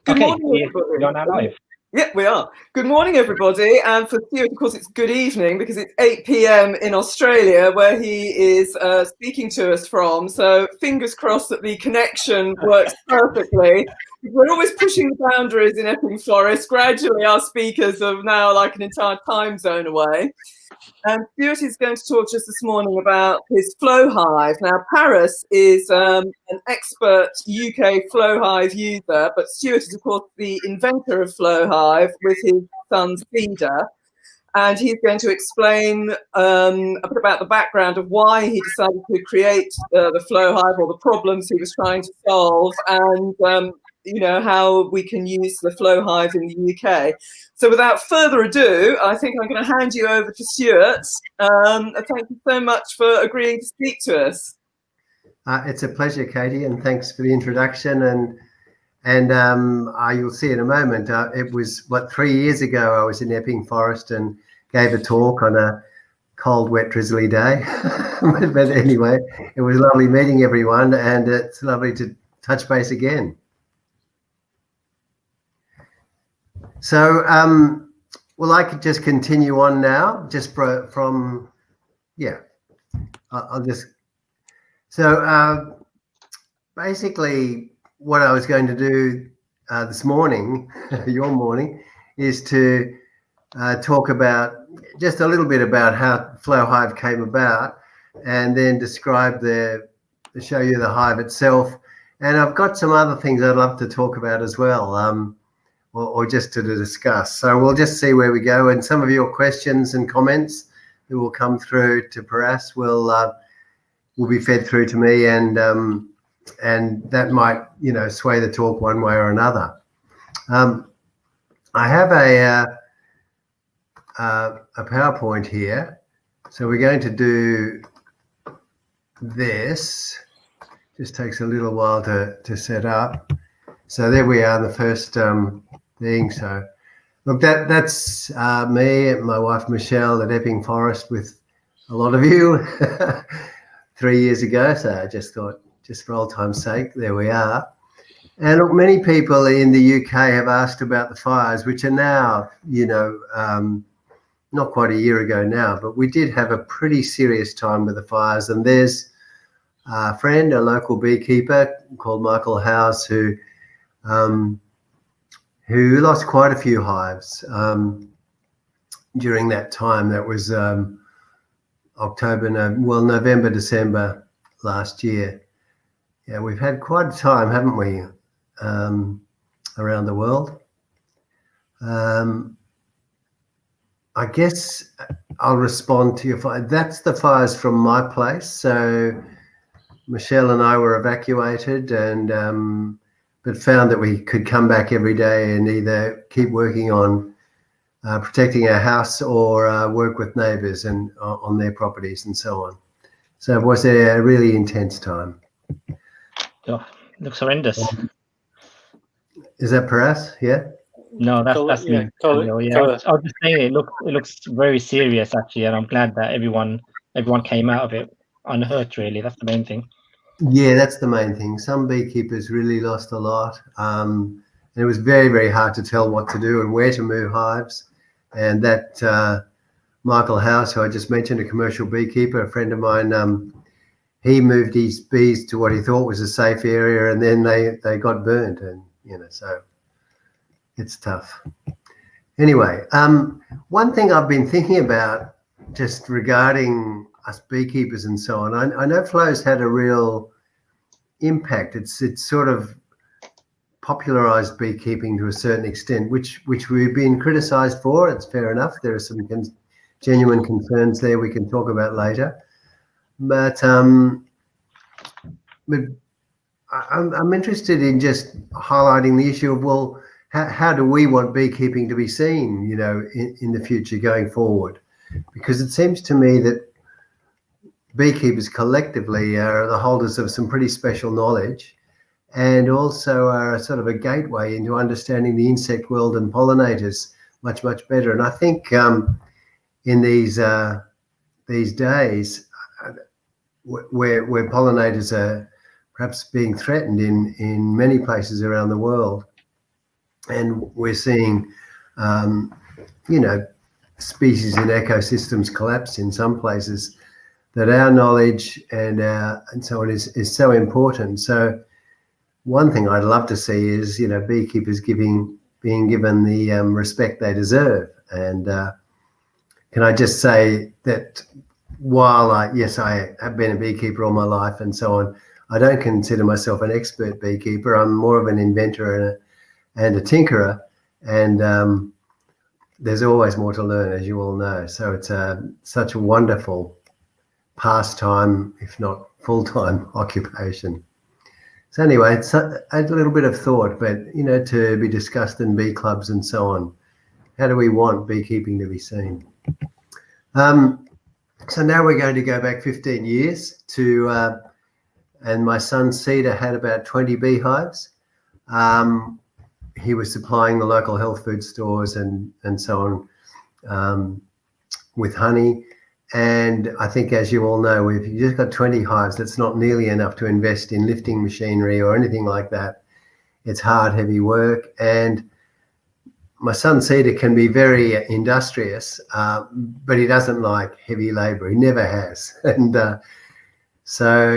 Good Okay, morning, everybody. we're now live. Yeah, we are. Good morning, everybody. And for Stuart, of course, it's good evening because it's 8 p.m. in Australia, where he is speaking to us from. So fingers crossed that the connection works perfectly. We're always pushing the boundaries in Epping Forest. Gradually, our speakers are now like an entire time zone away. And Stuart is going to talk to us this morning about his Flowhive. Now, Paris is an expert UK Flowhive user, but Stuart is, of course, the inventor of Flowhive with his son Cedar. And he's going to explain a bit about the background of why he decided to create the Flowhive, or the problems he was trying to solve, and you know, how we can use the Flowhive in the UK. So without further ado, I think I'm going to hand you over to Stuart. Thank you so much for agreeing to speak to us. It's a pleasure, Katie, and thanks for the introduction. And you'll see in a moment, it was, 3 years ago, I was in Epping Forest and gave a talk on a cold, wet, drizzly day. But anyway, it was lovely meeting everyone, and it's lovely to touch base again. So, well, I could just continue on now, just from, yeah, I'll just, so basically what I was going to do this morning, your morning, is to talk about just a little bit about how Flowhive came about, and then describe show you the hive itself. And I've got some other things I'd love to talk about as well. Or just to discuss. So we'll just see where we go, and some of your questions and comments that will come through to Paras will be fed through to me, and that might, you know, sway the talk one way or another. I have a PowerPoint here, so we're going to do this. Just takes a little while to set up. So there we are, the first thing. So look, that's me and my wife Michelle at Epping Forest with a lot of you 3 years ago. So I just thought, just for old time's sake, there we are. And look, many people in the UK have asked about the fires, which are now, you know, not quite a year ago now, but we did have a pretty serious time with the fires. And there's a friend, a local beekeeper called Michael Halves, who lost quite a few hives during that time. That was November, December last year. Yeah, we've had quite a time, haven't we, around the world. I guess I'll respond to your fire. That's the fires from my place. So Michelle and I were evacuated, and but found that we could come back every day and either keep working on protecting our house or work with neighbours and on their properties and so on. So it was a really intense time. Oh, looks horrendous. Is that Paras? Yeah. No, that's me. Yeah, I was just saying it looks very serious actually, and I'm glad that everyone came out of it unhurt. Really, that's the main thing. Yeah, that's the main thing. Some beekeepers really lost a lot. And it was very, very hard to tell what to do and where to move hives. And that Michael House, who I just mentioned, a commercial beekeeper, a friend of mine, he moved his bees to what he thought was a safe area, and then they got burned, and, you know, so it's tough. Anyway, one thing I've been thinking about just regarding us beekeepers and so on, I know Flow's had a real impact. It's sort of popularized beekeeping to a certain extent, which we've been criticized for. It's fair enough. There are some genuine concerns there we can talk about later. But I'm interested in just highlighting the issue of, well, how do we want beekeeping to be seen, you know, in the future going forward? Because it seems to me that beekeepers collectively are the holders of some pretty special knowledge, and also are sort of a gateway into understanding the insect world and pollinators much, much better. And I think in these days where pollinators are perhaps being threatened in many places around the world, and we're seeing, you know, species and ecosystems collapse in some places, that our knowledge and so on is so important. So one thing I'd love to see is, you know, beekeepers being given the respect they deserve. And can I just say that while I have been a beekeeper all my life and so on, I don't consider myself an expert beekeeper. I'm more of an inventor and a tinkerer, and there's always more to learn, as you all know. So it's such a wonderful pastime, if not full-time occupation. So anyway, it's a little bit of thought, but, you know, to be discussed in bee clubs and so on. How do we want beekeeping to be seen? So now we're going to go back 15 years to, and my son Cedar had about 20 beehives. He was supplying the local health food stores and so on with honey. And I think, as you all know, if you've just got 20 hives, that's not nearly enough to invest in lifting machinery or anything like that. It's hard, heavy work. And my son Cedar can be very industrious, but he doesn't like heavy labor. He never has. And so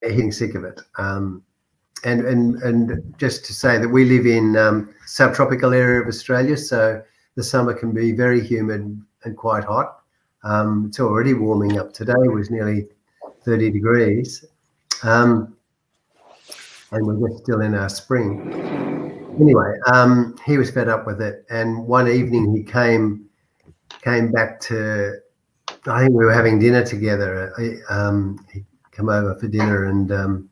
he's getting sick of it. And just to say that we live in subtropical area of Australia, so the summer can be very humid and quite hot. It's already warming up. Today was nearly 30 degrees, and we're just still in our spring. Anyway, he was fed up with it, and one evening he came back to, I think we were having dinner together. He came over for dinner and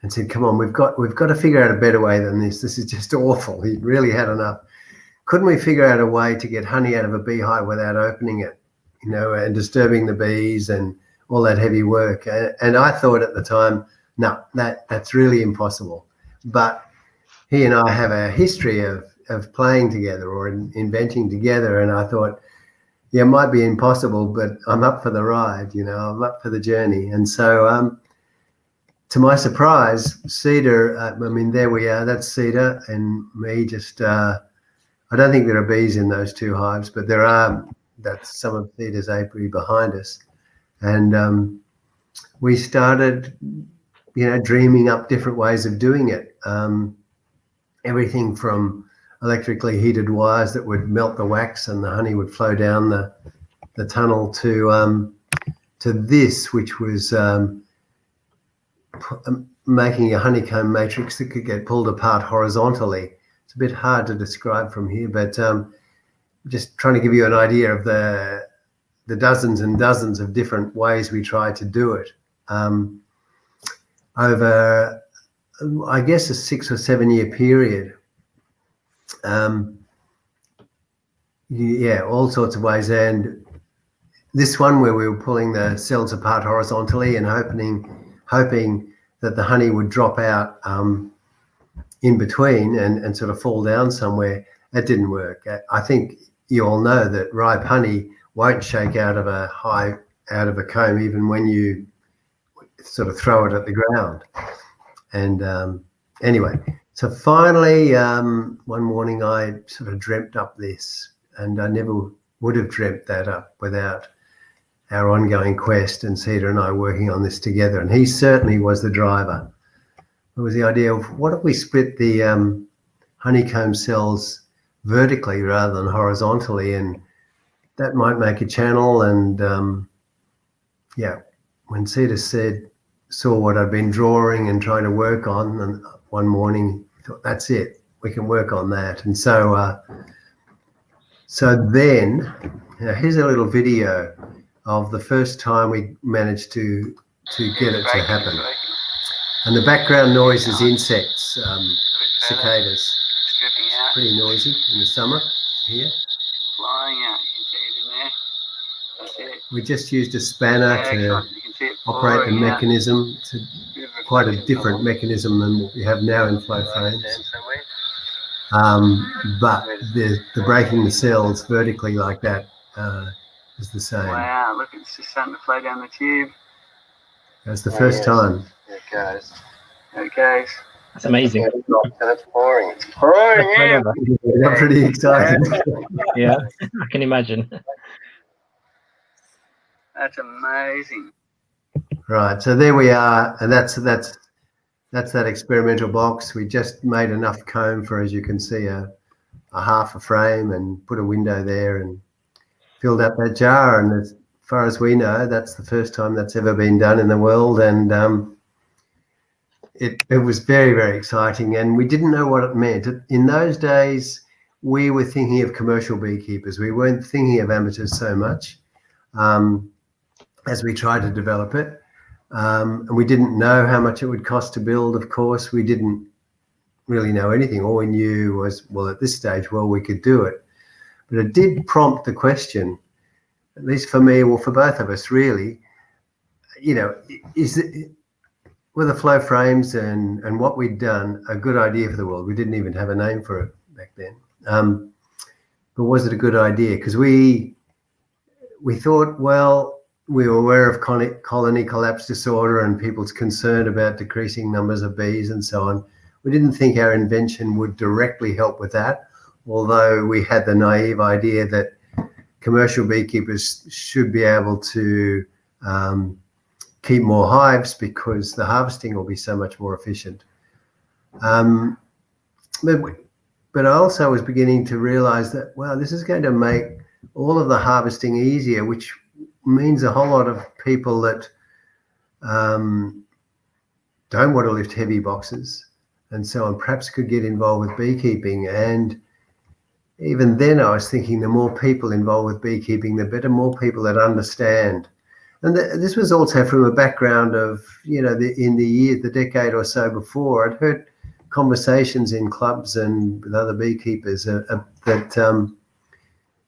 said, "Come on, we've got to figure out a better way than this. This is just awful." He really had enough. Couldn't we figure out a way to get honey out of a beehive without opening it, you know, and disturbing the bees and all that heavy work? And I thought at the time, no, that's really impossible. But he and I have a history of playing together or inventing together, and I thought, yeah, it might be impossible, but I'm up for the ride, you know, I'm up for the journey. And so to my surprise, Cedar, I mean, there we are, that's Cedar and me just, I don't think there are bees in those two hives, but there are, that's some of Cedar's apiary behind us. And we started, you know, dreaming up different ways of doing it. Everything from electrically heated wires that would melt the wax and the honey would flow down the tunnel to this, which was making a honeycomb matrix that could get pulled apart horizontally. It's a bit hard to describe from here, but just trying to give you an idea of the dozens and dozens of different ways we try to do it over, I guess, a 6 or 7 year period. Yeah, all sorts of ways. And this one where we were pulling the cells apart horizontally and hoping that the honey would drop out in between and sort of fall down somewhere, that didn't work. I think you all know that ripe honey won't shake out of a hive, out of a comb, even when you sort of throw it at the ground. And anyway, so finally, one morning I sort of dreamt up this, and I never would have dreamt that up without our ongoing quest and Cedar and I working on this together. And he certainly was the driver. It was the idea of, what if we split the honeycomb cells vertically rather than horizontally, and that might make a channel. And yeah, when Cedar saw what I'd been drawing and trying to work on, and one morning thought, that's it, we can work on that. And so then here's a little video of the first time we managed to get it to happen. And the background noise is insects, cicadas. Pretty noisy in the summer here. Flying out, you can see it in there. That's it. We just used a spanner to operate the mechanism. It's quite a different mechanism than what we have now in flow frames. But the breaking the cells vertically like that is the same. Wow, look, it's just starting to flow down the tube. That's the first time. There it goes. There it goes. That's amazing. It's pouring. It's pouring in. I'm pretty excited. Yeah, I can imagine. That's amazing. Right, so there we are, and that's that experimental box. We just made enough comb for, as you can see, a half a frame, and put a window there and filled up that jar. And as far as we know, that's the first time that's ever been done in the world. And it was very, very exciting, and we didn't know what it meant. In those days, we were thinking of commercial beekeepers. We weren't thinking of amateurs so much as we tried to develop it. And we didn't know how much it would cost to build, of course. We didn't really know anything. All we knew was, well, at this stage, well, we could do it. But it did prompt the question, at least for me, well, for both of us, really, you know, were the flow frames and what we'd done a good idea for the world? We didn't even have a name for it back then. But was it a good idea? Because we thought, well, we were aware of colony collapse disorder and people's concern about decreasing numbers of bees and so on. We didn't think our invention would directly help with that, although we had the naive idea that commercial beekeepers should be able to keep more hives because the harvesting will be so much more efficient. But I also was beginning to realize that, wow, this is going to make all of the harvesting easier, which means a whole lot of people that don't want to lift heavy boxes and so on perhaps could get involved with beekeeping. And even then I was thinking the more people involved with beekeeping, the better, more people that understand. And this was also from a background of, you know, the decade or so before, I'd heard conversations in clubs and with other beekeepers that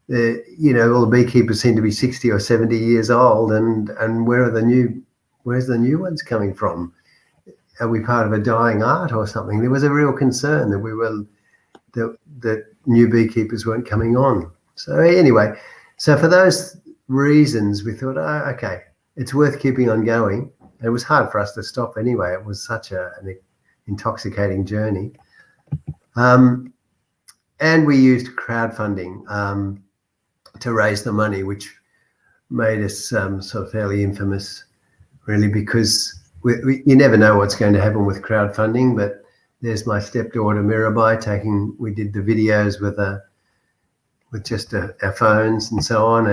you know, all the beekeepers seem to be 60 or 70 years old, and where's the new ones coming from? Are we part of a dying art or something? There was a real concern that that new beekeepers weren't coming on. So anyway, so for those reasons, we thought, oh, okay, it's worth keeping on going. It was hard for us to stop anyway. It was such an intoxicating journey. And we used crowdfunding to raise the money, which made us sort of fairly infamous, really, because you never know what's going to happen with crowdfunding. But there's my stepdaughter Mirabai we did the videos with just our phones and so on,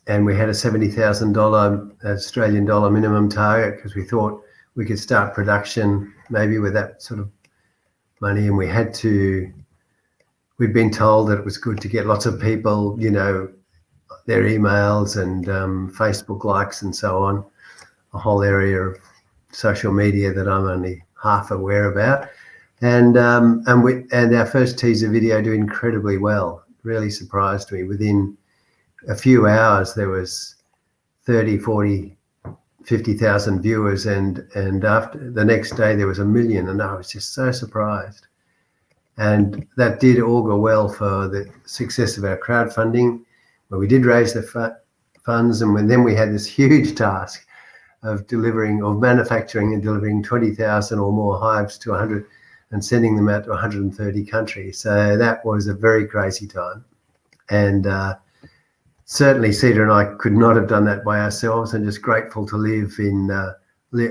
and we had a $70,000 Australian dollar minimum target because we thought we could start production maybe with that sort of money, and we'd been told that it was good to get lots of people, you know, their emails and Facebook likes and so on, a whole area of social media that I'm only half aware about. And our first teaser video did incredibly well. Really surprised me. Within a few hours, there was 30, 40, 50,000 viewers, and after the next day there was 1 million, and I was just so surprised. And that did augur well for the success of our crowdfunding, where we did raise the funds, and then we had this huge task of manufacturing and delivering 20,000 or more hives to 100 and sending them out to 130 countries. So that was a very crazy time. And certainly Cedar and I could not have done that by ourselves, and just grateful to live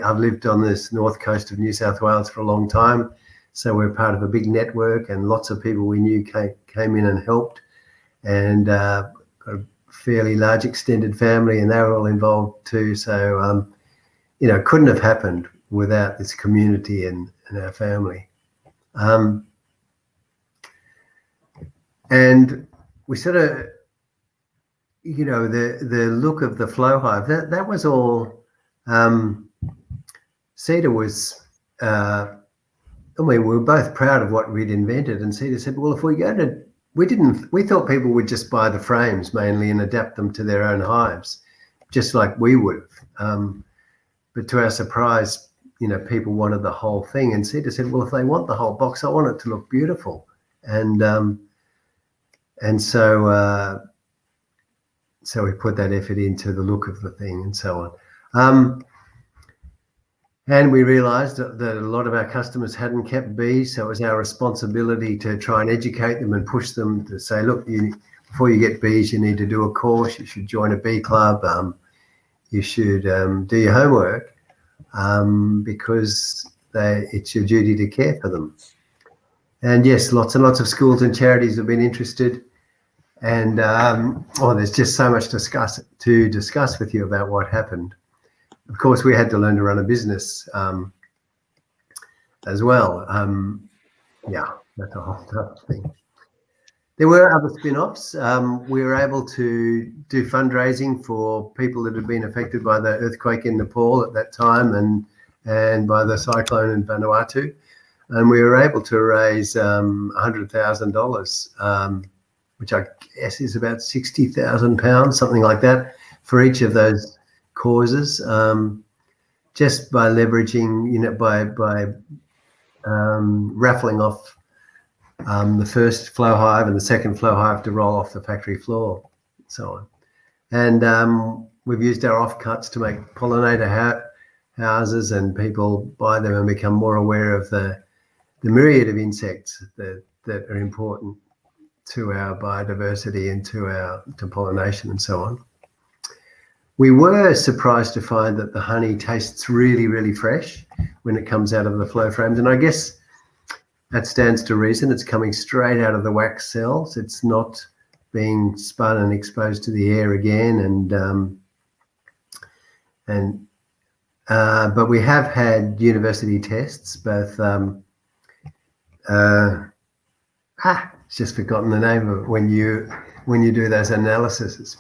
I've lived on this north coast of New South Wales for a long time. So we're part of a big network, and lots of people we knew came in and helped, and got a fairly large extended family, and they were all involved too. So, you know, it couldn't have happened without this community and our family. And we sort of, you know, the look of the Flowhive, that was all, Cedar was, I mean, we were both proud of what we'd invented, and Cedar said, well, if we thought people would just buy the frames mainly and adapt them to their own hives, just like we would have. But to our surprise, you know, people wanted the whole thing. And Cedar said, well, if they want the whole box, I want it to look beautiful. And so we put that effort into the look of the thing and so on. And we realized that a lot of our customers hadn't kept bees, so it was our responsibility to try and educate them and push them to say, look, before you get bees, you need to do a course, you should join a bee club, you should do your homework, because it's your duty to care for them. And yes, lots and lots of schools and charities have been interested. And there's just so much to discuss with you about what happened. Of course, we had to learn to run a business as well. That's a whole other thing. There were other spin-offs. We were able to do fundraising for people that had been affected by the earthquake in Nepal at that time and by the cyclone in Vanuatu. And we were able to raise $100,000, which I guess is about £60,000, something like that, for each of those causes, just by leveraging, by raffling off the first Flowhive and the second Flowhive to roll off the factory floor, and so on. And we've used our offcuts to make pollinator houses, and people buy them and become more aware of the myriad of insects that are important to our biodiversity and to pollination and so on. We were surprised to find that the honey tastes really, really fresh when it comes out of the flow frames. And I guess that stands to reason. It's coming straight out of the wax cells. It's not being spun and exposed to the air again. But we have had university tests, both, just forgotten the name of it when you do those analyses.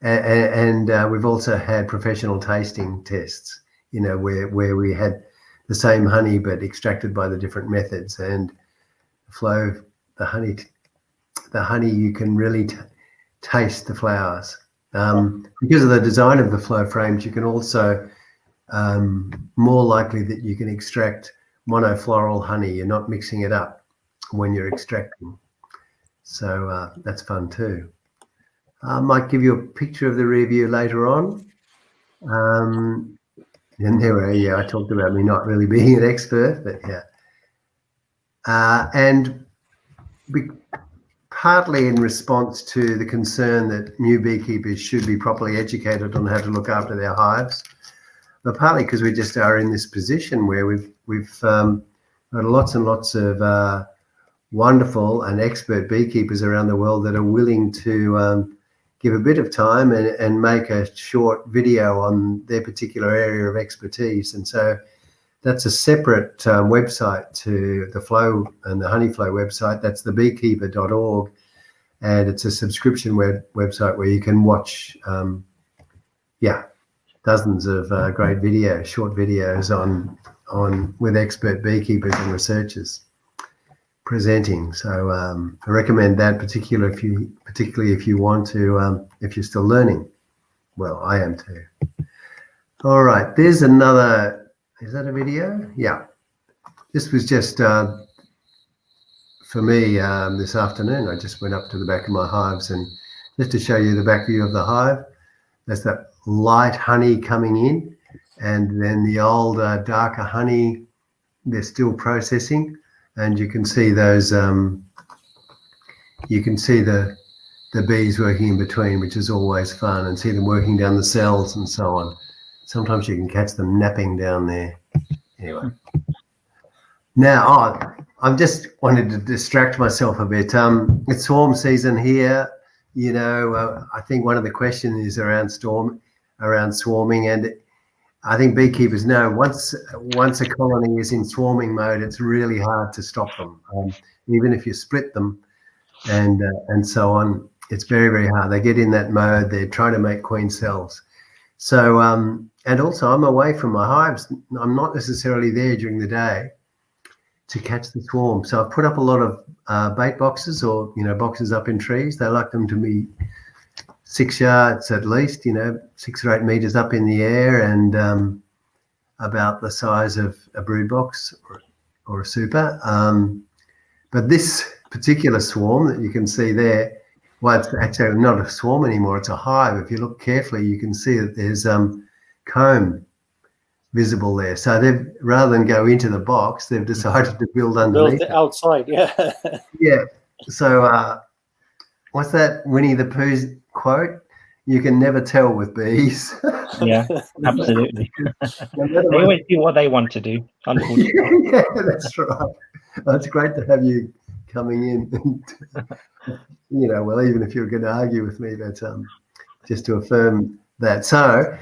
And we've also had professional tasting tests, where we had the same honey but extracted by the different methods. And the honey, you can really taste the flowers. Because of the design of the flow frames, you can also more likely that you can extract monofloral honey. You're not mixing it up when you're extracting. So that's fun too. I might give you a picture of the rear view later on. And there I talked about me not really being an expert, but yeah. And partly in response to the concern that new beekeepers should be properly educated on how to look after their hives, but partly because we just are in this position where we've got lots and lots of wonderful and expert beekeepers around the world that are willing to give a bit of time and make a short video on their particular area of expertise. And so that's a separate website to the Flow and the Honey Flow website. That's the beekeeper.org. And it's a subscription website where you can watch, dozens of great videos, short videos on with expert beekeepers and researchers presenting. So I recommend that, particularly if you want to, if you're still learning. Well, I am too. All right, there's another. Is that a video? Yeah. This was just for me this afternoon. I just went up to the back of my hives, and just to show you the back view of the hive. That's that light honey coming in, and then the older, darker honey they're still processing. And you can see those, you can see the bees working in between, which is always fun, and see them working down the cells and so on. Sometimes you can catch them napping down there. Anyway. Now, I'm just wanted to distract myself a bit. It's swarm season here. I think one of the questions is around swarming, and I think beekeepers know once a colony is in swarming mode, it's really hard to stop them. Even if you split them and so on, it's very, very hard. They get in that mode. They're trying to make queen cells. So, and also I'm away from my hives. I'm not necessarily there during the day to catch the swarm. So I've put up a lot of bait boxes, or, boxes up in trees. They like them to be 6 yards at least, 6 or 8 meters up in the air, and about the size of a brood box or a super. But this particular swarm that you can see there, well, it's actually not a swarm anymore, it's a hive. If you look carefully, you can see that there's comb visible there. So they've, rather than go into the box, they've decided to build underneath. Build outside, yeah. Yeah. So what's that Winnie the Pooh's quote? You can never tell with bees. Yeah, absolutely. They always do what they want to do, unfortunately. Yeah, that's right. It's great to have you coming in. And, well, even if you're going to argue with me, but just to affirm that. So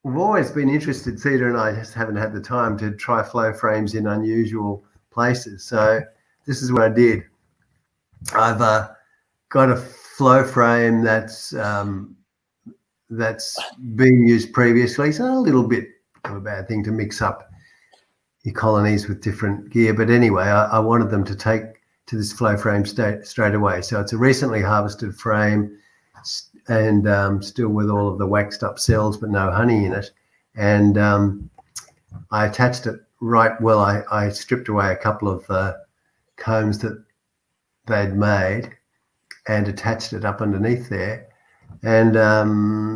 we've always been interested, Cedar and I just haven't had the time to try flow frames in unusual places. So this is what I did. I've got a flow frame that's been used previously, so a little bit of a bad thing to mix up your colonies with different gear. But anyway, I wanted them to take to this flow frame straight away. So it's a recently harvested frame and still with all of the waxed up cells, but no honey in it. And I attached it right well. I stripped away a couple of combs that they'd made and attached it up underneath there. And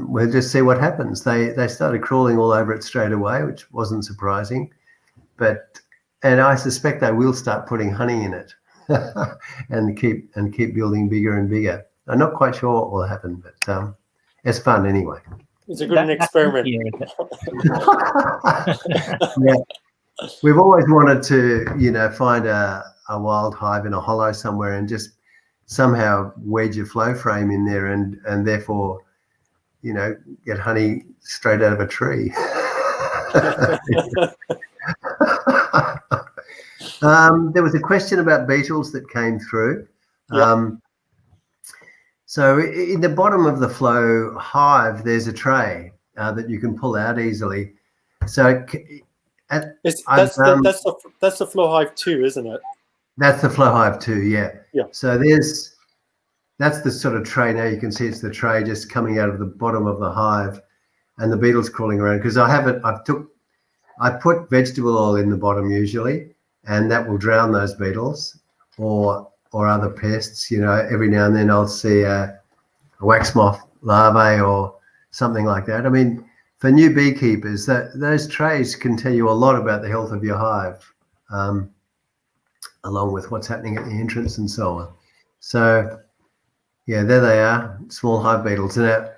we'll just see what happens. They started crawling all over it straight away, which wasn't surprising. And I suspect they will start putting honey in it and keep building bigger and bigger. I'm not quite sure what will happen, but it's fun anyway. It's a good experiment. Yeah. We've always wanted to, find a wild hive in a hollow somewhere and just somehow wedge a flow frame in there and therefore, get honey straight out of a tree. There was a question about beetles that came through. Yep. So in the bottom of the Flowhive, there's a tray that you can pull out easily. So that's the Flowhive 2, isn't it? That's the Flowhive 2, yeah. Yeah. So that's the sort of tray. Now you can see it's the tray just coming out of the bottom of the hive, and the beetles crawling around. Because I put vegetable oil in the bottom usually, and that will drown those beetles or other pests. Every now and then I'll see a wax moth larvae or something like that. I mean, for new beekeepers, those trays can tell you a lot about the health of your hive, along with what's happening at the entrance and so on. So, yeah, there they are, small hive beetles. Now,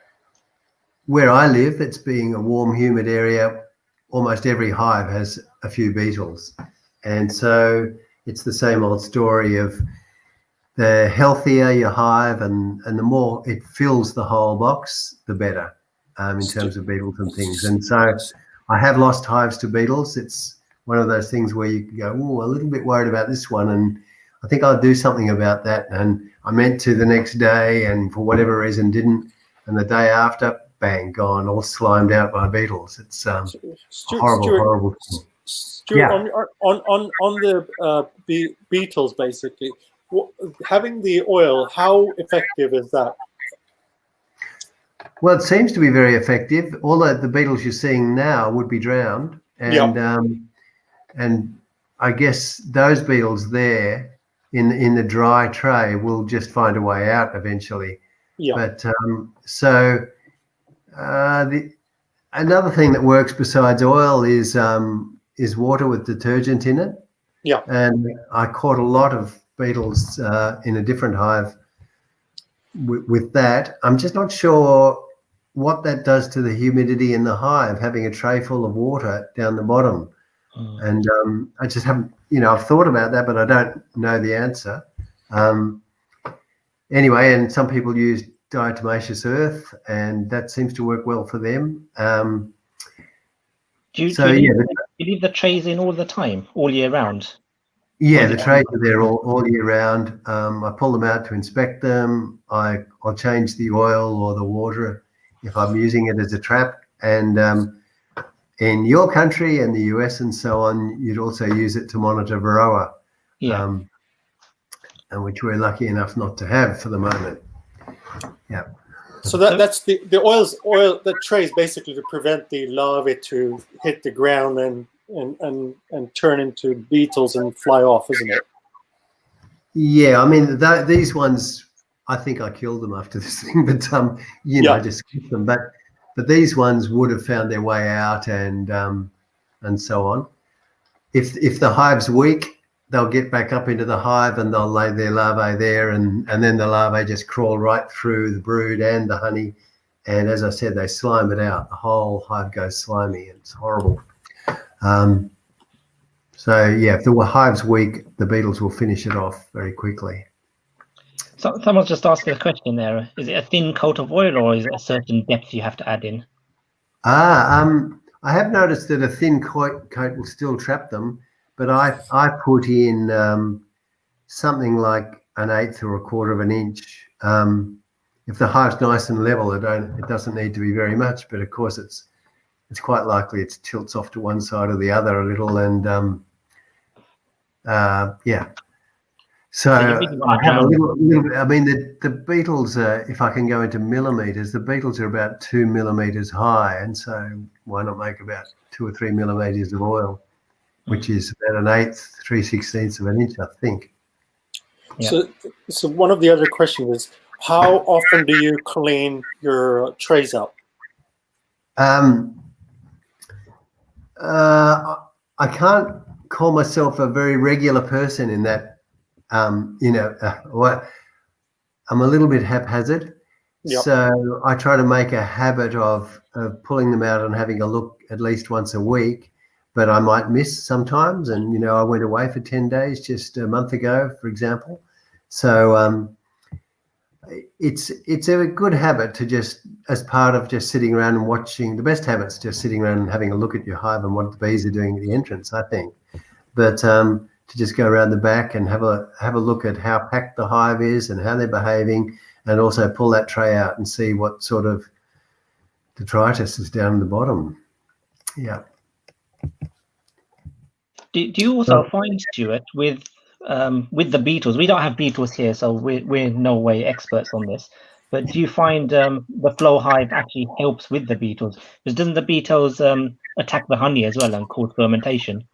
where I live, it's being a warm, humid area, almost every hive has a few beetles. And so it's the same old story of the healthier your hive and the more it fills the whole box, the better in terms of beetles and things. And so I have lost hives to beetles. It's one of those things where you can go, a little bit worried about this one, and I think I'll do something about that. And I meant to the next day, and for whatever reason didn't. And the day after, bang, gone, all slimed out by beetles. It's horrible thing. Stuart, yeah. on the beetles, basically, having the oil, how effective is that? Well, it seems to be very effective. All the beetles you're seeing now would be drowned, and I guess those beetles there in the dry tray will just find a way out eventually. Yeah. But another thing that works besides oil is water with detergent in it. Yeah. And I caught a lot of beetles in a different hive with that. I'm just not sure what that does to the humidity in the hive, having a tray full of water down the bottom. And I just haven't, I've thought about that, but I don't know the answer. Anyway, and some people use diatomaceous earth, and that seems to work well for them. Do you leave the trays in all the time, all year round? Yeah, the trays are there all year round. I pull them out to inspect them. I'll change the oil or the water if I'm using it as a trap. And in your country and the US and so on, you'd also use it to monitor varroa, and which we're lucky enough not to have for the moment. Yeah. So that's the oil that trays basically to prevent the larvae to hit the ground and turn into beetles and fly off, isn't it? Yeah, I mean these ones, I think I killed them after this thing, but I just keep them. But but these ones would have found their way out and so on. If the hive's weak, they'll get back up into the hive and they'll lay their larvae there, and then the larvae just crawl right through the brood and the honey. And as I said, they slime it out. The whole hive goes slimy. It's horrible. So yeah, if the hive's weak, the beetles will finish it off very quickly. So someone's just asking a question there. Is it a thin coat of oil, or is it a certain depth you have to add in? I have noticed that a thin coat will still trap them, but I put in something like 1/8 or 1/4 of an inch. If the hive's nice and level, it doesn't need to be very much, but of course it's quite likely it tilts off to one side or the other a little, and yeah. So I have a little bit. I mean, the beetles, if I can go into millimeters, the beetles are about 2 millimeters high, and so why not make about 2 or 3 millimeters of oil, which is about 1/8, 3/16 of an inch, I think. Yeah. So one of the other questions is, how often do you clean your trays out? I can't call myself a very regular person in that. I'm a little bit haphazard. Yep. So I try to make a habit of pulling them out and having a look at least once a week, but I might miss sometimes. And, I went away for 10 days just a month ago, for example. So it's a good habit to just, as part of just sitting around and watching, the best habit's just sitting around and having a look at your hive and what the bees are doing at the entrance, I think. But to just go around the back and have a look at how packed the hive is and how they're behaving, and also pull that tray out and see what sort of detritus is down the bottom. Yeah. Do you also find, Stuart, with the beetles? We don't have beetles here, so we're no way experts on this. But do you find the Flowhive actually helps with the beetles? Because doesn't the beetles attack the honey as well and cause fermentation?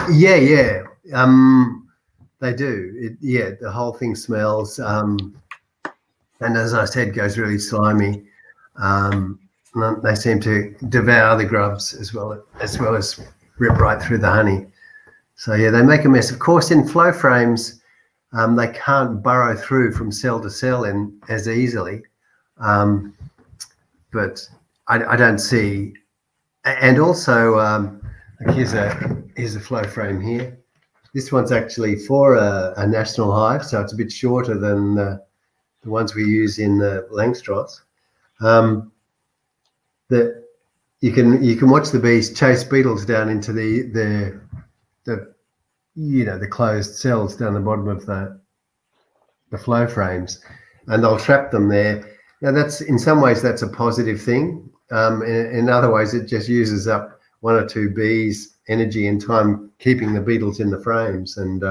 Yeah. They do. The whole thing smells, and as I said, goes really slimy. They seem to devour the grubs as well as rip right through the honey. So yeah, they make a mess. Of course, in flow frames, they can't burrow through from cell to cell as easily. But I don't see, and also here's a flow frame here. This one's actually for a national hive, so it's a bit shorter than the ones we use in the Langstroths. That you can watch the bees chase beetles down into the closed cells down the bottom of the flow frames, and they'll trap them there. Now that's, in some ways, that's a positive thing. In other ways, it just uses up 1 or 2 bees' energy and time keeping the beetles in the frames, and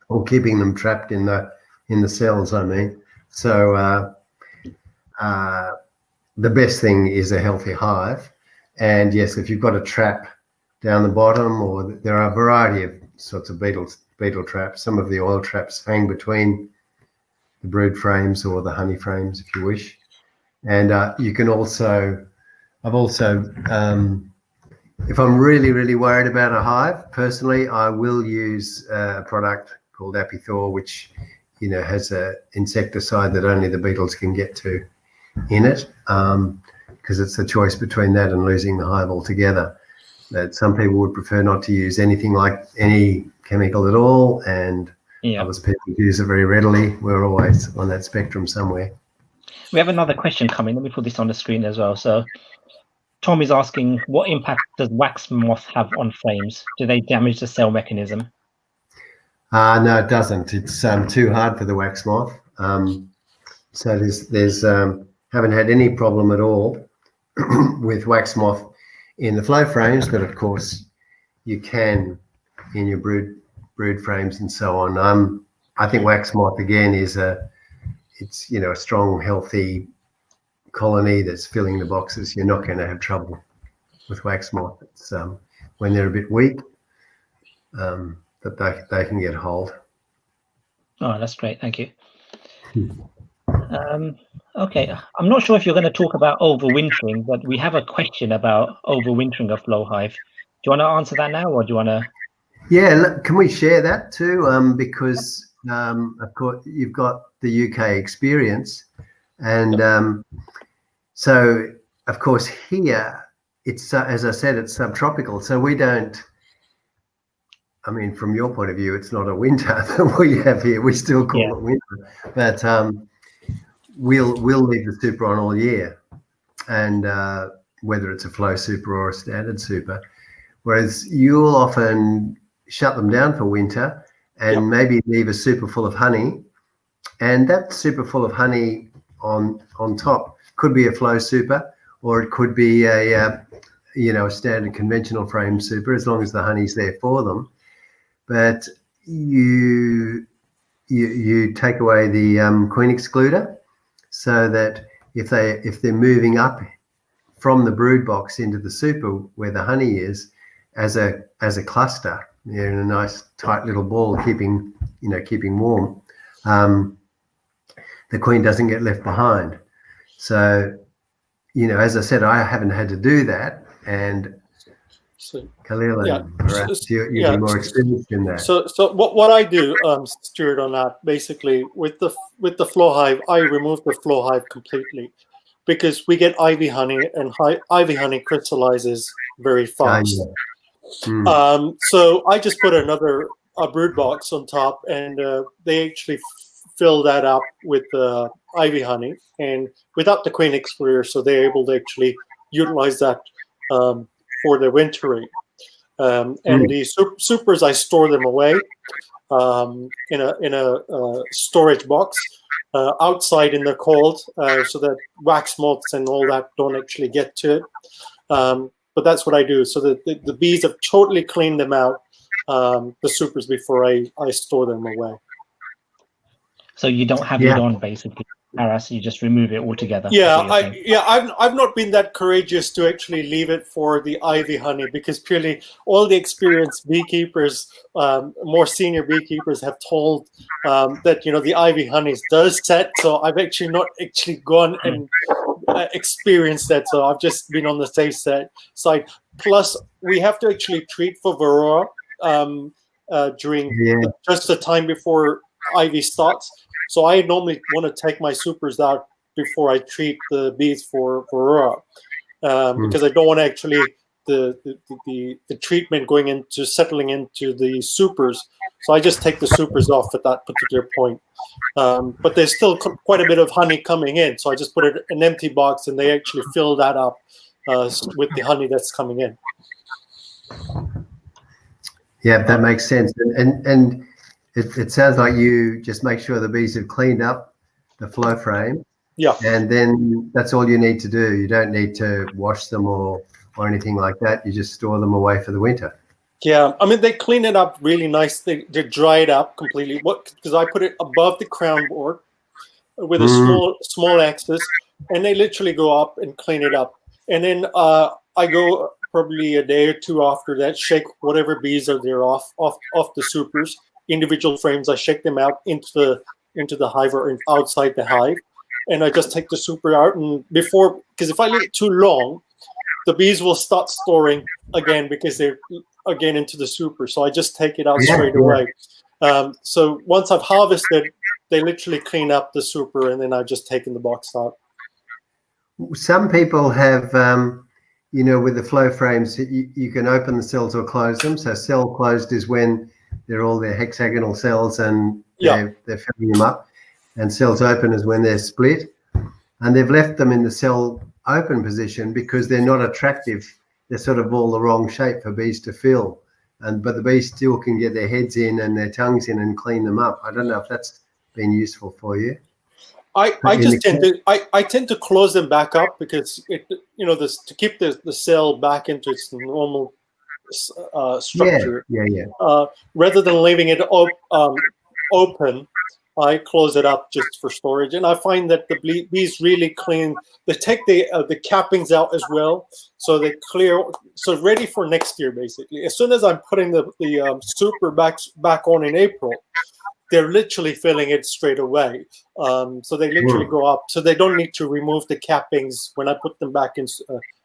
or keeping them trapped in the cells, I mean. So the best thing is a healthy hive. And yes, if you've got a trap down the bottom, or there are a variety of sorts of beetle traps. Some of the oil traps hang between the brood frames or the honey frames, if you wish. And you can also, if I'm really, really worried about a hive, personally, I will use a product called Apithor, which, has an insecticide that only the beetles can get to in it, because it's a choice between that and losing the hive altogether. That some people would prefer not to use anything like any chemical at all, and others people use it very readily. We're always on that spectrum somewhere. We have another question coming. Let me put this on the screen as well. So Tom is asking, what impact does wax moth have on frames? Do they damage the cell mechanism? No, it doesn't. It's too hard for the wax moth. So there's haven't had any problem at all with wax moth in the flow frames, but of course you can in your brood frames and so on. I think wax moth again is a strong, healthy colony that's filling the boxes. You're not going to have trouble with wax moth. It's when they're a bit weak that they can get hold. Oh, that's great. Thank you. Okay, I'm not sure if you're going to talk about overwintering, but we have a question about overwintering of Flowhive. Do you want to answer that now, or do you want to? Yeah, can we share that too? Because of course you've got the UK experience, and so of course here it's as I said, it's subtropical, so we don't. I mean, from your point of view, it's not a winter that we have here. We still call it winter, but we'll leave the super on all year, and whether it's a flow super or a standard super. Whereas you'll often shut them down for winter and maybe leave a super full of honey, and that super full of honey on top could be a flow super, or it could be a a standard conventional frame super, as long as the honey's there for them. But you take away the queen excluder, so that if they're moving up from the brood box into the super where the honey is, as a cluster, in a nice tight little ball, keeping warm, the queen doesn't get left behind. So, as I said, I haven't had to do that, and Khalil, perhaps you'd be more experienced in that. So what I do, Stuart, on that, basically with the Flowhive, I remove the Flowhive completely, because we get ivy honey, and ivy honey crystallizes very fast. So I just put a brood box on top, and they actually fill that up with ivy honey, and without the queen excluder, so they're able to actually utilize that for the wintering. And the supers, I store them away in a storage box outside in the cold, so that wax moths and all that don't actually get to it. But that's what I do, so that the bees have totally cleaned them out, the supers, before I store them away. So you don't have it on, basically, Aras, you just remove it altogether. I've not been that courageous to actually leave it for the ivy honey, because purely all the experienced beekeepers, more senior beekeepers, have told that the ivy honey does set. So I've actually not gone and experienced that. So I've just been on the safe side. Plus, we have to actually treat for varroa during just the time before ivy starts. So I normally want to take my supers out before I treat the bees for varroa, because I don't want actually the treatment settling into the supers. So I just take the supers off at that particular point. But there's still quite a bit of honey coming in, so I just put it in an empty box, and they actually fill that up with the honey that's coming in. Yeah, that makes sense. And it sounds like you just make sure the bees have cleaned up the flow frame. Yeah. And then that's all you need to do. You don't need to wash them or anything like that. You just store them away for the winter. Yeah, I mean, they clean it up really nice. They dry it up completely. Because I put it above the crown board with a small axis, and they literally go up and clean it up. And then I go probably a day or two after that, shake whatever bees are there off the supers. Individual frames, I shake them out into the hive or outside the hive, and I just take the super out. And because if I leave it too long, the bees will start storing again, because they're again into the super. So I just take it out straight away. So once I've harvested, they literally clean up the super, and then I've just taken the box out. Some people have, with the flow frames, you can open the cells or close them. So cell closed is when they're all their hexagonal cells, and they're filling them up. And cells open is when they're split. And they've left them in the cell open position because they're not attractive. They're sort of all the wrong shape for bees to fill. But the bees still can get their heads in and their tongues in and clean them up. I don't know if that's been useful for you. I tend to close them back up, because to keep the cell back into its normal structure. Rather than leaving it open, I close it up just for storage, and I find that the bees really clean. They take the cappings out as well, so they clear, so ready for next year basically. As soon as I'm putting the super back on in April, they're literally filling it straight away. So they literally go up. So they don't need to remove the cappings when I put them back in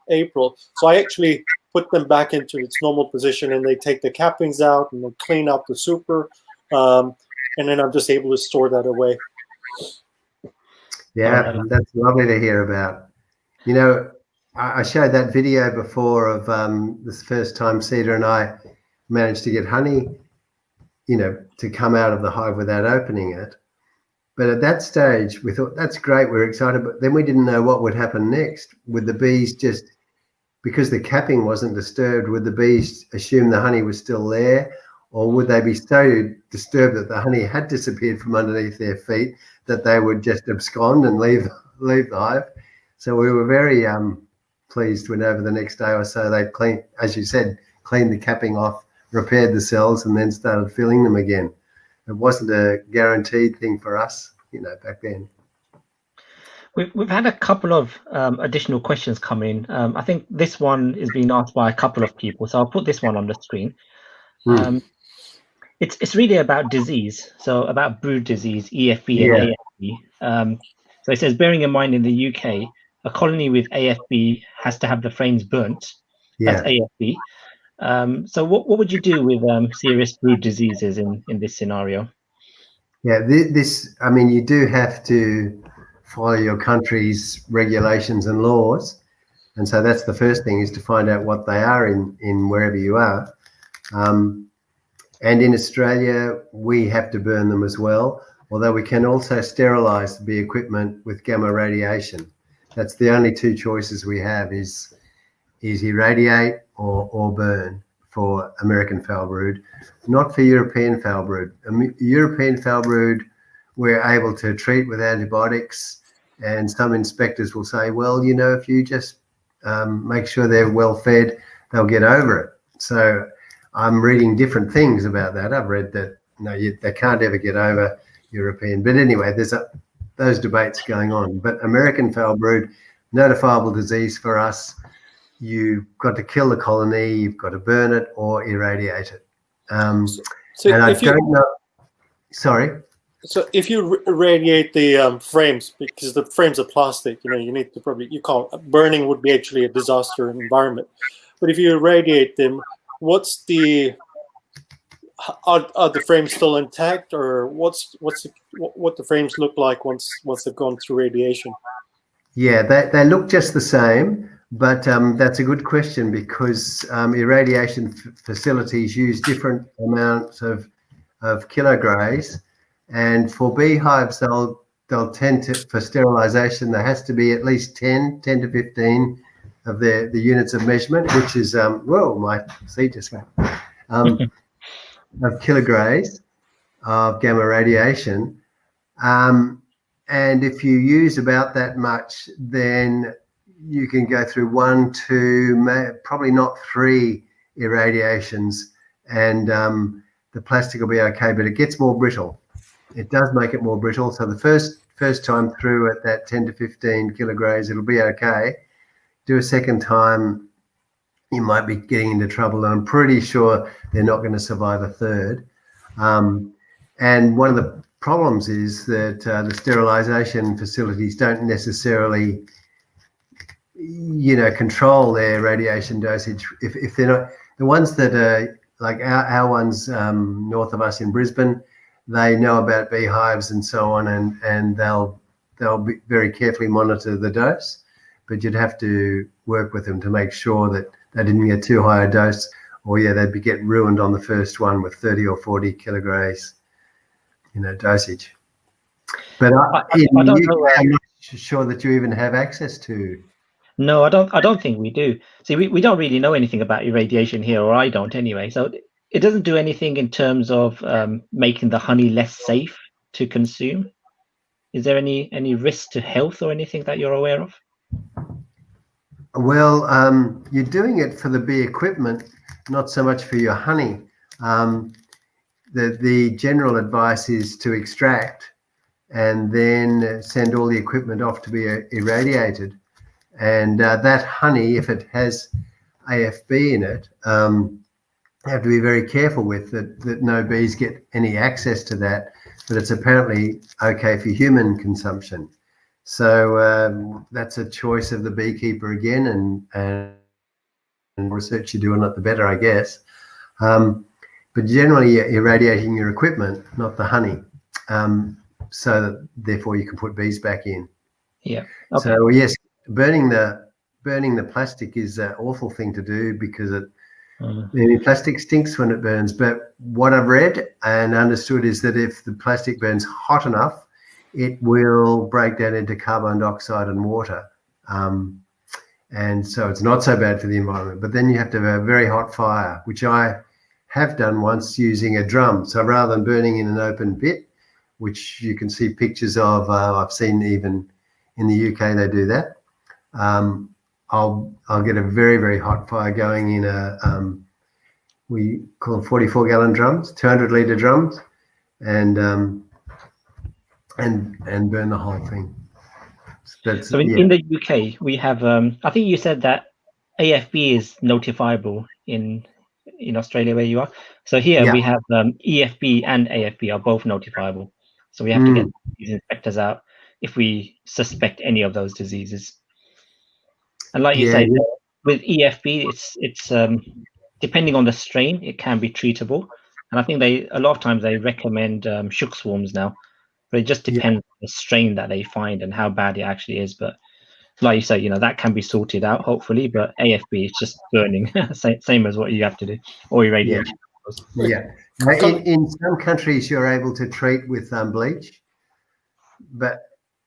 April. So I actually put them back into its normal position, and they take the cappings out and they clean up the super. And then I'm just able to store that away. Yeah, that's lovely to hear about. You know, I showed that video before of this first time Cedar and I managed to get honey, you know, to come out of the hive without opening it. But at that stage, we thought, that's great, we're excited, but then we didn't know what would happen next. Would the bees just, because the capping wasn't disturbed, would the bees assume the honey was still there? Or would they be so disturbed that the honey had disappeared from underneath their feet that they would just abscond and leave the hive? So we were very pleased when over the next day or so they cleaned, as you said, cleaned the capping off, repaired the cells, and then started filling them again. It wasn't a guaranteed thing for us, you know, back then. We've had a couple of additional questions come in. I think this one is being asked by a couple of people, so I'll put this one on the screen. It's really about disease, so about brood disease, EFB and AFB. So it says, bearing in mind in the UK, a colony with AFB has to have the frames burnt. That's AFB. So what would you do with serious brood diseases in this scenario? Yeah, this, I mean, you do have to follow your country's regulations and laws. And so that's the first thing, is to find out what they are in wherever you are. And in Australia, we have to burn them as well, although we can also sterilize the bee equipment with gamma radiation. That's the only two choices we have, is irradiate or burn for American foul brood, not for European foul brood. European foul brood, we're able to treat with antibiotics, and some inspectors will say, well, you know, if you just make sure they're well fed, they'll get over it. So I'm reading different things about that. I've read that, no, they can't ever get over European. But anyway, there's those debates going on. But American foul brood, notifiable disease for us, you've got to kill the colony, you've got to burn it or irradiate it. So and I don't know. Sorry. So if you irradiate the frames, because the frames are plastic, you know, you need to you can't, burning would be actually a disaster environment. But if you irradiate them, what's the, are the frames still intact, or what the frames look like once they've gone through radiation? Yeah, they look just the same, but that's a good question, because irradiation facilities use different amounts of kilogrammes, and for beehives they'll tend to, for sterilisation, there has to be at least 10 to 15 of the units of measurement, which is whoa, my seat just went, of kilograms of gamma radiation. And if you use about that much, then you can go through 1, 2, probably not 3 irradiations, and the plastic will be okay, but it gets more brittle. It does make it more brittle. So the first time through at that 10 to 15 kilograms, it'll be okay. Do a second time, you might be getting into trouble, and I'm pretty sure they're not going to survive a third. And one of the problems is that the sterilisation facilities don't necessarily, you know, control their radiation dosage. If they're not, the ones that are like our ones north of us in Brisbane, they know about beehives and so on, and they'll be very carefully monitor the dose, but you'd have to work with them to make sure that they didn't get too high a dose, or they'd get ruined on the first one with 30 or 40 kilograms, you know, dosage. But in the UK, I'm not sure that you even have access to. No, I don't think we do. See, we don't really know anything about irradiation here, or I don't anyway. So it doesn't do anything in terms of making the honey less safe to consume. Is there any risk to health or anything that you're aware of? Well, you're doing it for the bee equipment, not so much for your honey. The general advice is to extract and then send all the equipment off to be irradiated. And that honey, if it has AFB in it, have to be very careful with that no bees get any access to that, but it's apparently okay for human consumption. So that's a choice of the beekeeper again, and research you do on it, the better, I guess. But generally, you're irradiating your equipment, not the honey, so that therefore you can put bees back in. Yeah. Okay. So yes, burning the plastic is an awful thing to do because plastic stinks when it burns. But what I've read and understood is that if the plastic burns hot enough, it will break down into carbon dioxide and water. And so it's not so bad for the environment. But then you have to have a very hot fire, which I have done once using a drum. So rather than burning in an open pit, which you can see pictures of, I've seen even in the UK they do that. I'll get a very, very hot fire going in a we call them 44-gallon drums, 200-litre drums, and burn the whole thing. So in the UK, we have, I think you said that AFB is notifiable in Australia where you are. So here we have EFB and AFB are both notifiable. So we have to get these inspectors out if we suspect any of those diseases. And like you say, with EFB, it's depending on the strain, it can be treatable. And I think a lot of times they recommend shook swarms now. But it just depends on the strain that they find and how bad it actually is. But like you say, that can be sorted out, hopefully. But AFB is just burning, same as what you have to do, or irradiation. Yeah. In some countries, you're able to treat with bleach.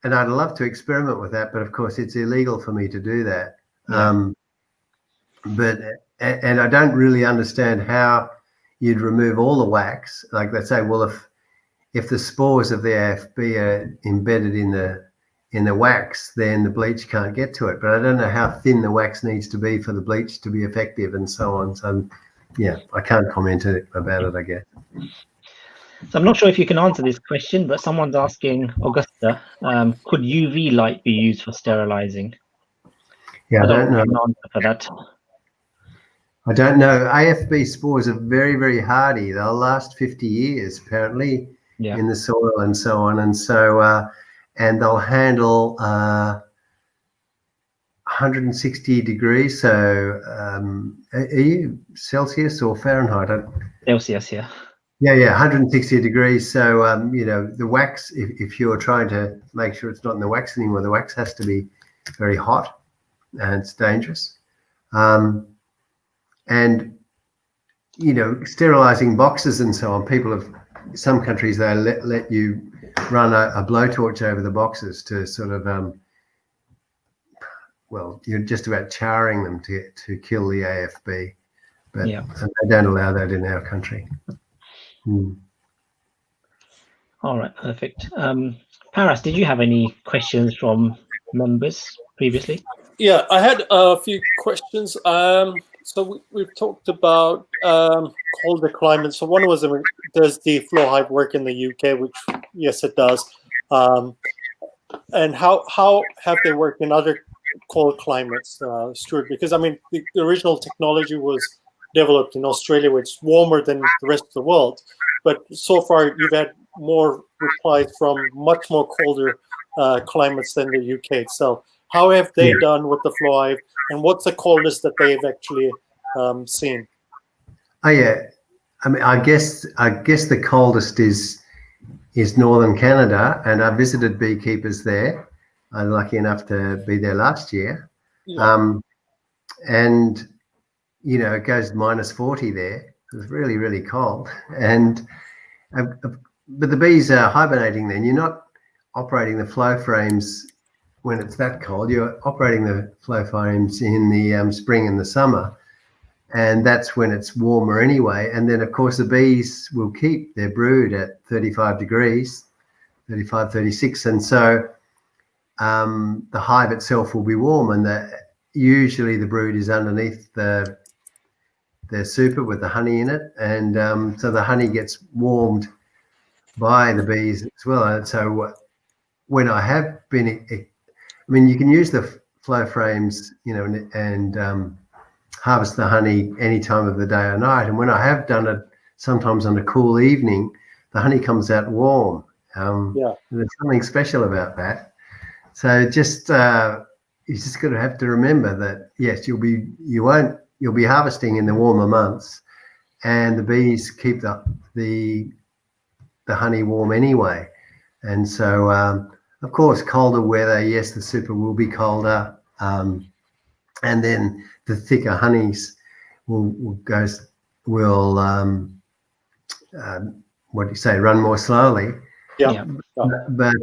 And I'd love to experiment with that, but of course, it's illegal for me to do that. Yeah. And I don't really understand how you'd remove all the wax. Like let's say, well, if the spores of the AFB are embedded in the wax, then the bleach can't get to it. But I don't know how thin the wax needs to be for the bleach to be effective and so on. So, yeah, I can't comment about it, I guess. So I'm not sure if you can answer this question, but someone's asking, Augusta, could UV light be used for sterilizing? Yeah, I don't know. An answer for that. I don't know. AFB spores are very, very hardy. They'll last 50 years, apparently. Yeah. In the soil and so on, and so and they'll handle 160 degrees. So are you Celsius or Fahrenheit? Celsius, yeah. Yeah, 160 degrees. So the wax. If you're trying to make sure it's not in the wax anymore, the wax has to be very hot, and it's dangerous. And sterilizing boxes and so on. People have. Some countries they let you run a blowtorch over the boxes to sort of you're just about charring them to kill the AFB, but they don't allow that in our country. All right, perfect. Paras, did you have any questions from members previously? Yeah, I had a few questions. So we've talked about colder climates. So one was, does the Flowhive work in the UK? Which, yes, it does. And how have they worked in other cold climates, Stuart? Because, the original technology was developed in Australia, which is warmer than the rest of the world. But so far, you've had more replies from much more colder climates than the UK itself. How have they done with the Flowhive, and what's the coldest that they've actually seen? Oh yeah, I guess the coldest is northern Canada, and I visited beekeepers there. I'm lucky enough to be there last year, and it goes -40 there. It's really, really cold, and but the bees are hibernating. Then you're not operating the flow frames. When it's that cold, you're operating the flow frames in the spring and the summer, and that's when it's warmer anyway. And then, of course, the bees will keep their brood at 35 degrees, 35, 36, and so the hive itself will be warm, and usually the brood is underneath the super with the honey in it, and so the honey gets warmed by the bees as well. And so when I have been, you can use the flow frames, and harvest the honey any time of the day or night. And when I have done it, sometimes on a cool evening, the honey comes out warm. There's something special about that. So just you just got to have to remember that yes, you'll be harvesting in the warmer months, and the bees keep the honey warm anyway. And so of course, colder weather, yes, the super will be colder, and then the thicker honeys will what do you say, run more slowly. But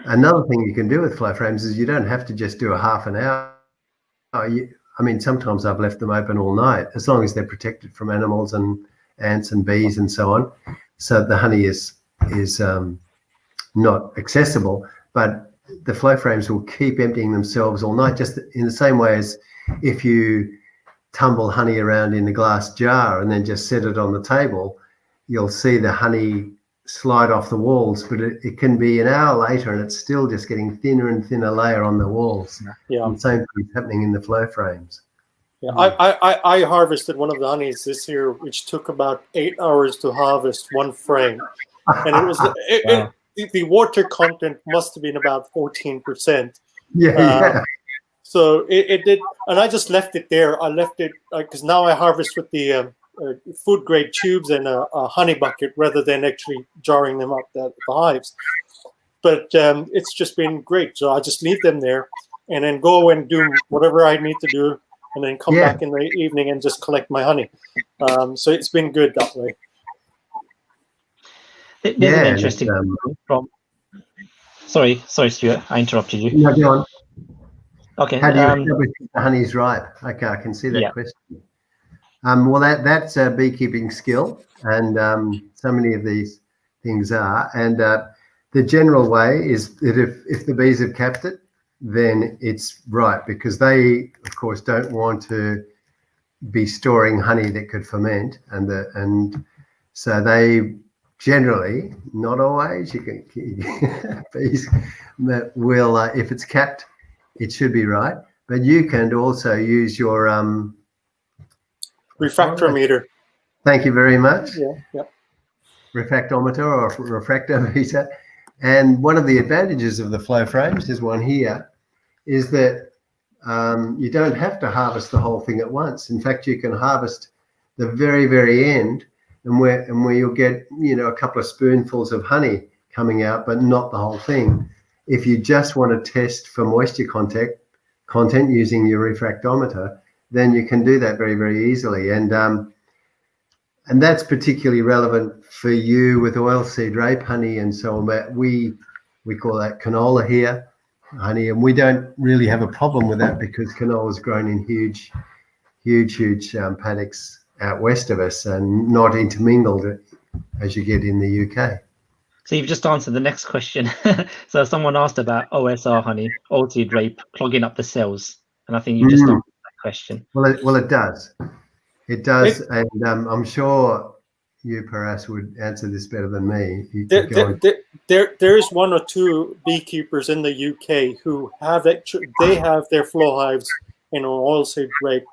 another thing you can do with flow frames is you don't have to just do a half an hour. I mean, sometimes I've left them open all night, as long as they're protected from animals and ants and bees and so on. So the honey is not accessible, but the flow frames will keep emptying themselves all night, just in the same way as if you tumble honey around in a glass jar and then just set it on the table, you'll see the honey slide off the walls, but it can be an hour later and it's still just getting thinner and thinner layer on the walls. And the same thing is happening in the flow frames. I harvested one of the honeys this year, which took about 8 hours to harvest one frame, and it was the water content must have been about 14%. So it did, and I just left it there. I left it because now I harvest with the food grade tubes and a honey bucket rather than actually jarring them up the hives. But it's just been great. So I just leave them there and then go and do whatever I need to do, and then come back in the evening and just collect my honey. So it's been good that way. There's an interesting from. Sorry, Stuart, I interrupted you. No, go on. Okay. How do you establish the honey's ripe? Okay, I can see that question. Well, that's a beekeeping skill, and so many of these things are. And the general way is that if the bees have capped it, then it's ripe, because they, of course, don't want to be storing honey that could ferment, and so they generally, not always, bees will, if it's capped, it should be right. But you can also use your refractometer. Thank you very much. Refractometer or refractometer. And one of the advantages of the flow frames, there's one here, is that you don't have to harvest the whole thing at once. In fact, you can harvest the very, very end, and where you'll get, a couple of spoonfuls of honey coming out, but not the whole thing. If you just want to test for moisture content using your refractometer, then you can do that very, very easily. And that's particularly relevant for you with oilseed rape honey and so on. But we call that canola here honey, and we don't really have a problem with that because canola is grown in huge paddocks out west of us and not intermingled as you get in the UK. So you've just answered the next question. So someone asked about OSR honey, oilseed rape, clogging up the cells, and I think you just answered that question. Well, it does. It does, and I'm sure you, Paras, would answer this better than me. There is one or two beekeepers in the UK who have they have their flow hives in an oilseed rape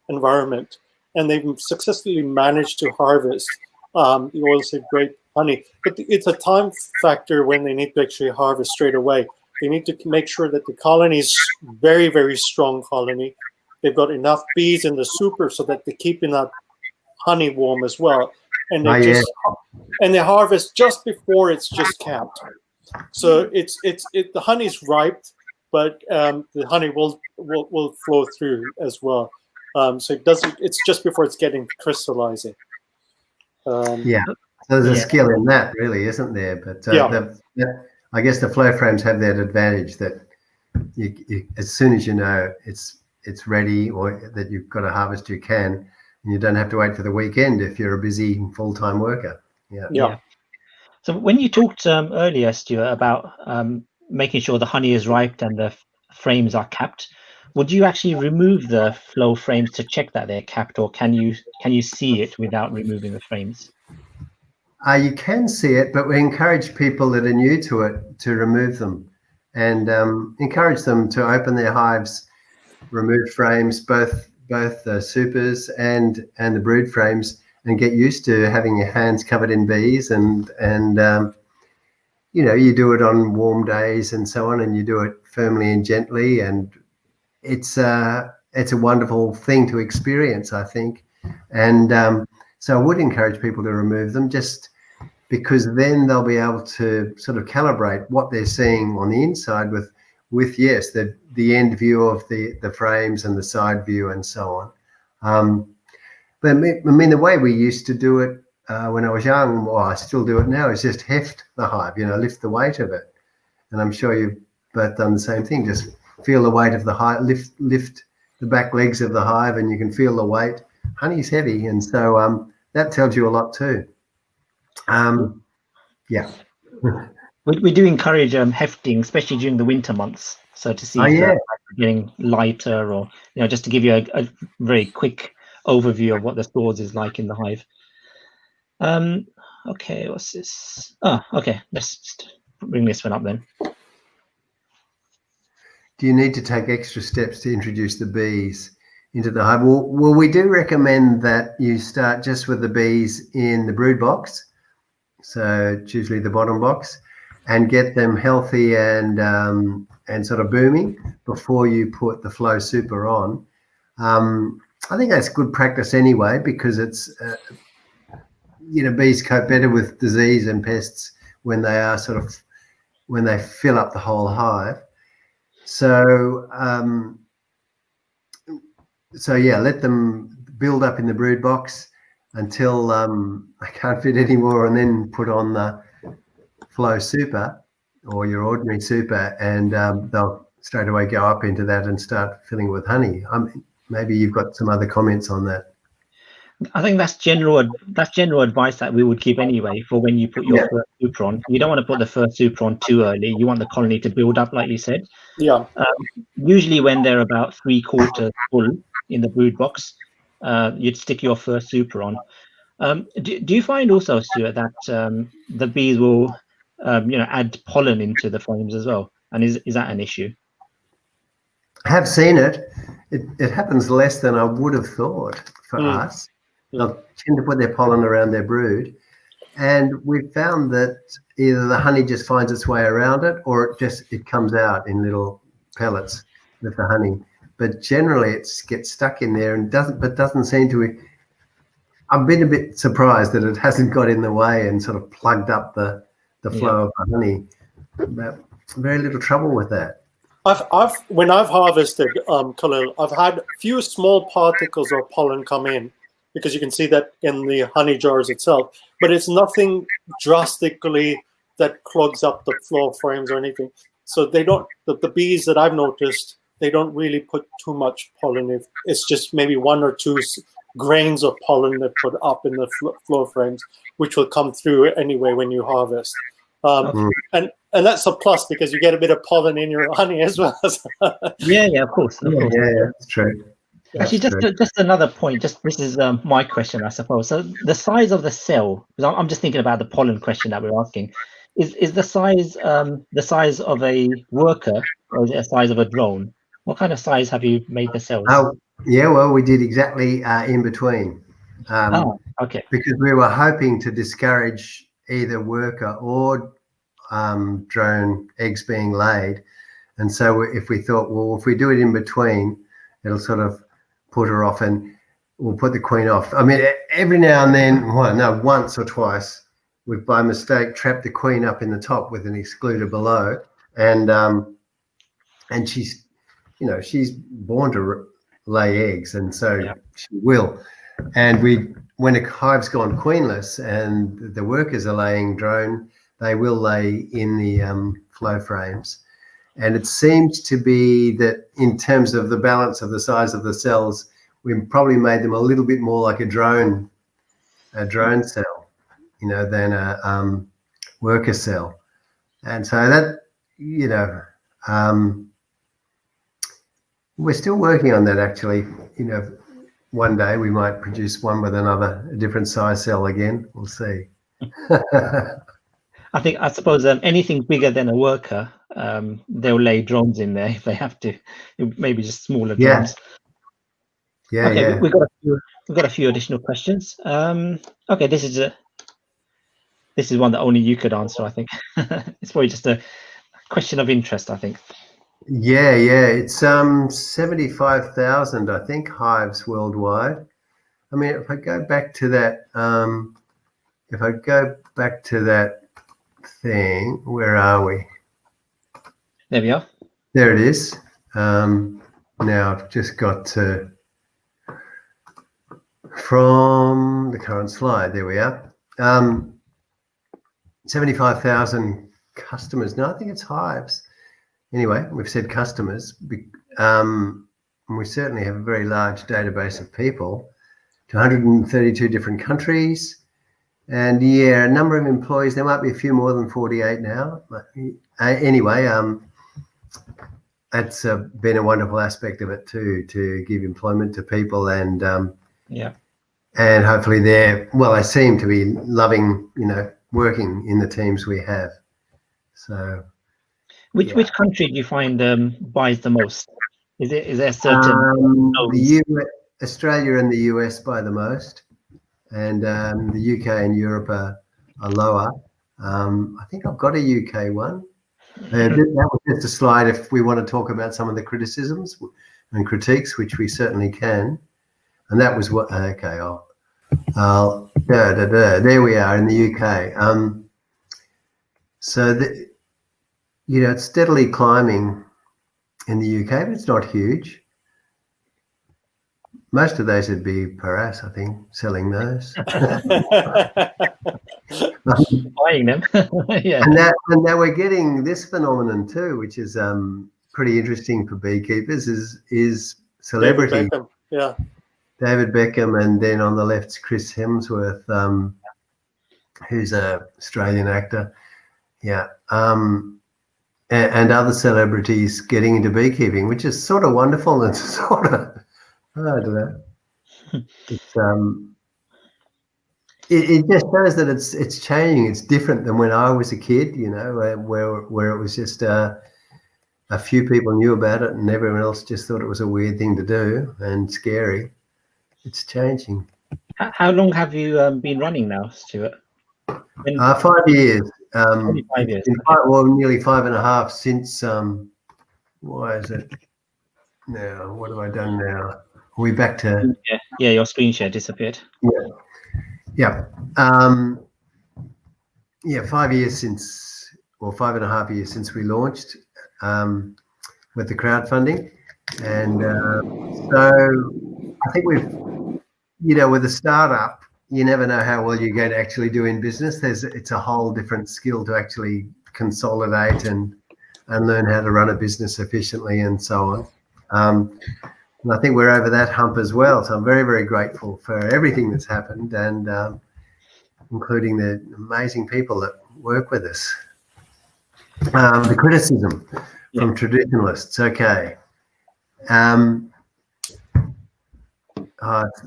environment, and they've successfully managed to harvest the oilseed rape honey. But it's a time factor when they need to actually harvest straight away. They need to make sure that the colony is very, very strong colony. They've got enough bees in the super so that they're keeping that honey warm as well. And they harvest just before it's just capped. So the honey's ripe, but the honey will flow through as well. So it's just before it's getting crystallizing. There's a skill in that, really, isn't there? But I guess the flow frames have that advantage that you, as soon as you know it's ready or that you've got to harvest, you can, and you don't have to wait for the weekend if you're a busy full-time worker. So when you talked earlier, Stuart, about making sure the honey is ripe and the frames are capped, would you actually remove the flow frames to check that they're capped, or can you see it without removing the frames? You can see it, but we encourage people that are new to it to remove them, and encourage them to open their hives, remove frames, both both the supers and the brood frames, and get used to having your hands covered in bees, and you know, you do it on warm days and so on, and you do it firmly and gently, and it's a wonderful thing to experience, I think. And so I would encourage people to remove them, just because then they'll be able to sort of calibrate what they're seeing on the inside with yes, the end view of the frames and the side view and so on. But I mean, the way we used to do it when I was young, or I still do it now, is just heft the hive, you know, lift the weight of it. And I'm sure you've both done the same thing. Just feel the weight of the hive, lift the back legs of the hive, and you can feel the weight. Honey's heavy, and so that tells you a lot too. Yeah. We do encourage hefting, especially during the winter months. So to see if they're getting lighter, or, you know, just to give you a very quick overview of what the stores is like in the hive. Okay, what's this? Oh, okay, let's just bring this one up then. Do you need to take extra steps to introduce the bees into the hive? Well, we do recommend that you start just with the bees in the brood box. So it's usually the bottom box, and get them healthy and sort of booming before you put the Flow Super on. I think that's good practice anyway, because it's, you know, bees cope better with disease and pests when they are when they fill up the whole hive. So, so yeah, let them build up in the brood box until I can't fit anymore, and then put on the Flow Super or your ordinary super, and they'll straight away go up into that and start filling with honey. Maybe you've got some other comments on that. I think that's general advice that we would give anyway for when you put your first super on. You don't want to put the first super on too early. You want the colony to build up, like you said. Yeah. Usually when they're about 3/4 full in the brood box, you'd stick your first super on. Do you find also, Stuart, that the bees will you know, add pollen into the frames as well? And is that an issue? I have seen it. It happens less than I would have thought for us. They'll tend to put their pollen around their brood, and we've found that either the honey just finds its way around it, or it comes out in little pellets with the honey. But generally, it gets stuck in there and doesn't seem to. I've been a bit surprised that it hasn't got in the way and sort of plugged up the flow of the honey. But very little trouble with that. When I've harvested, Khalil, I've had few small particles of pollen come in, because you can see that in the honey jars itself, but it's nothing drastically that clogs up the floor frames or anything. So they don't, the bees that I've noticed, they don't really put too much pollen. It's just maybe 1 or 2 grains of pollen that put up in the floor frames, which will come through anyway when you harvest. And that's a plus, because you get a bit of pollen in your honey as well. Yeah, of course. Yeah, that's true. Actually, just another point. This is my question, I suppose. So the size of the cell, because I'm just thinking about the pollen question that we're asking, is the size of a worker, or is it the size of a drone? What kind of size have you made the cells? Oh, yeah, well, we did exactly in between. Okay. Because we were hoping to discourage either worker or drone eggs being laid, and so if we thought, well, if we do it in between, it'll sort of put her off, and we'll put the queen off. I mean, every now and then, once or twice, we've by mistake trapped the queen up in the top with an excluder below, and she's, you know, she's born to lay eggs, and so she will. And when a hive's gone queenless and the workers are laying drone, they will lay in the flow frames. And it seems to be that in terms of the balance of the size of the cells, we probably made them a little bit more like a drone cell, you know, than a worker cell. And so that, you know, we're still working on that, actually. You know, one day we might produce one with a different size cell again. We'll see. I suppose anything bigger than a worker, they'll lay drones in there if they have to. Maybe just smaller drones. Yeah, Okay, yeah. we've got a few additional questions. Okay, this is one that only you could answer, I think. It's probably just a question of interest, I think. Yeah, yeah. It's 75,000, I think, hives worldwide. I mean, if I go back to that, thing, where are we? There we are. There it is. Now I've just got to from the current slide. There we are. 75,000 customers. No, I think it's hives. Anyway, we've said customers. We certainly have a very large database of people to 132 different countries. And yeah, a number of employees. There might be a few more than 48 now. But anyway, that's been a wonderful aspect of it too, to give employment to people, and Yeah. and hopefully they seem to be loving, working in the teams we have. So Which country do you find buys the most? Is there certain Australia and the US buy the most, and the UK and Europe are lower. I think I've got a UK one. That was just a slide if we want to talk about some of the criticisms and critiques, which we certainly can. And that was what. Okay, there we are in the UK. So it's steadily climbing in the UK, but it's not huge. Most of those would be Paras, I think, selling those. buying them? Yeah. And now we're getting this phenomenon too, which is pretty interesting for beekeepers, is celebrity. David Beckham, yeah. David Beckham, and then on the left's Chris Hemsworth, who's an Australian actor. Yeah. And other celebrities getting into beekeeping, which is sort of wonderful and sort of, I don't know. It's it just shows that it's changing. It's different than when I was a kid, where it was just a few people knew about it and everyone else just thought it was a weird thing to do and scary. It's changing. How long have you been running now, Stuart? 5 years. 25 years. Nearly 5.5 since. Why is it now? What have I done now? Are we back to? Yeah, your screen share disappeared. Yeah. 5 years since, or 5.5 years since we launched with the crowdfunding, and so I think we've, with a startup, you never know how well you're going to actually do in business. It's a whole different skill to actually consolidate and learn how to run a business efficiently and so on. And I think we're over that hump as well. So I'm very, very grateful for everything that's happened, and including the amazing people that work with us. The criticism from traditionalists. Okay.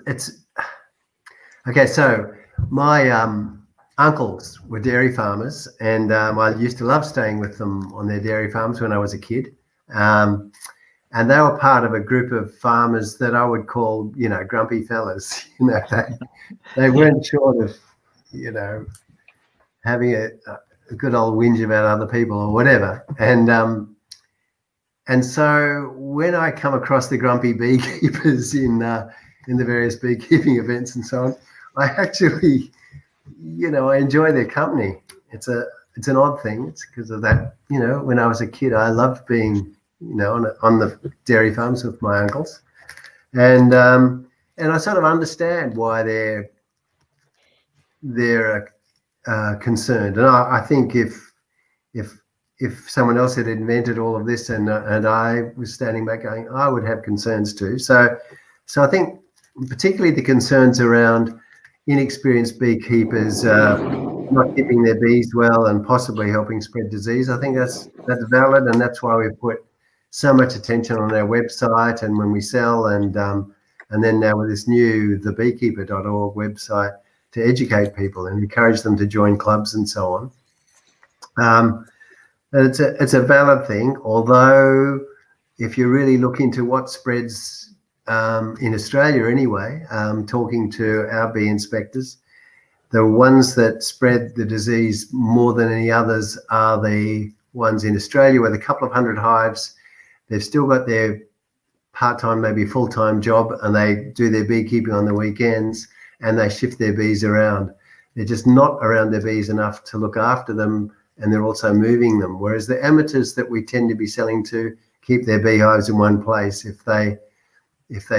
It's okay. So my uncles were dairy farmers, and I used to love staying with them on their dairy farms when I was a kid. And they were part of a group of farmers that I would call, grumpy fellas. They weren't short of, having a good old whinge about other people or whatever. And so when I come across the grumpy beekeepers in the various beekeeping events and so on, I actually, I enjoy their company. It's an odd thing. It's because of that. When I was a kid, I loved being, on the dairy farms with my uncles, and I sort of understand why they're concerned. And I think if someone else had invented all of this and I was standing back going, I would have concerns too. So I think particularly the concerns around inexperienced beekeepers not keeping their bees well and possibly helping spread disease, I think that's valid, and that's why we've put so much attention on our website and when we sell, and then now with this new thebeekeeper.org website to educate people and encourage them to join clubs and so on. It's a valid thing, although if you really look into what spreads in Australia anyway, talking to our bee inspectors, the ones that spread the disease more than any others are the ones in Australia with a couple of hundred hives. They've still got their part-time, maybe full-time job, and they do their beekeeping on the weekends, and they shift their bees around. They're just not around their bees enough to look after them, and they're also moving them. Whereas the amateurs that we tend to be selling to keep their beehives in one place. If they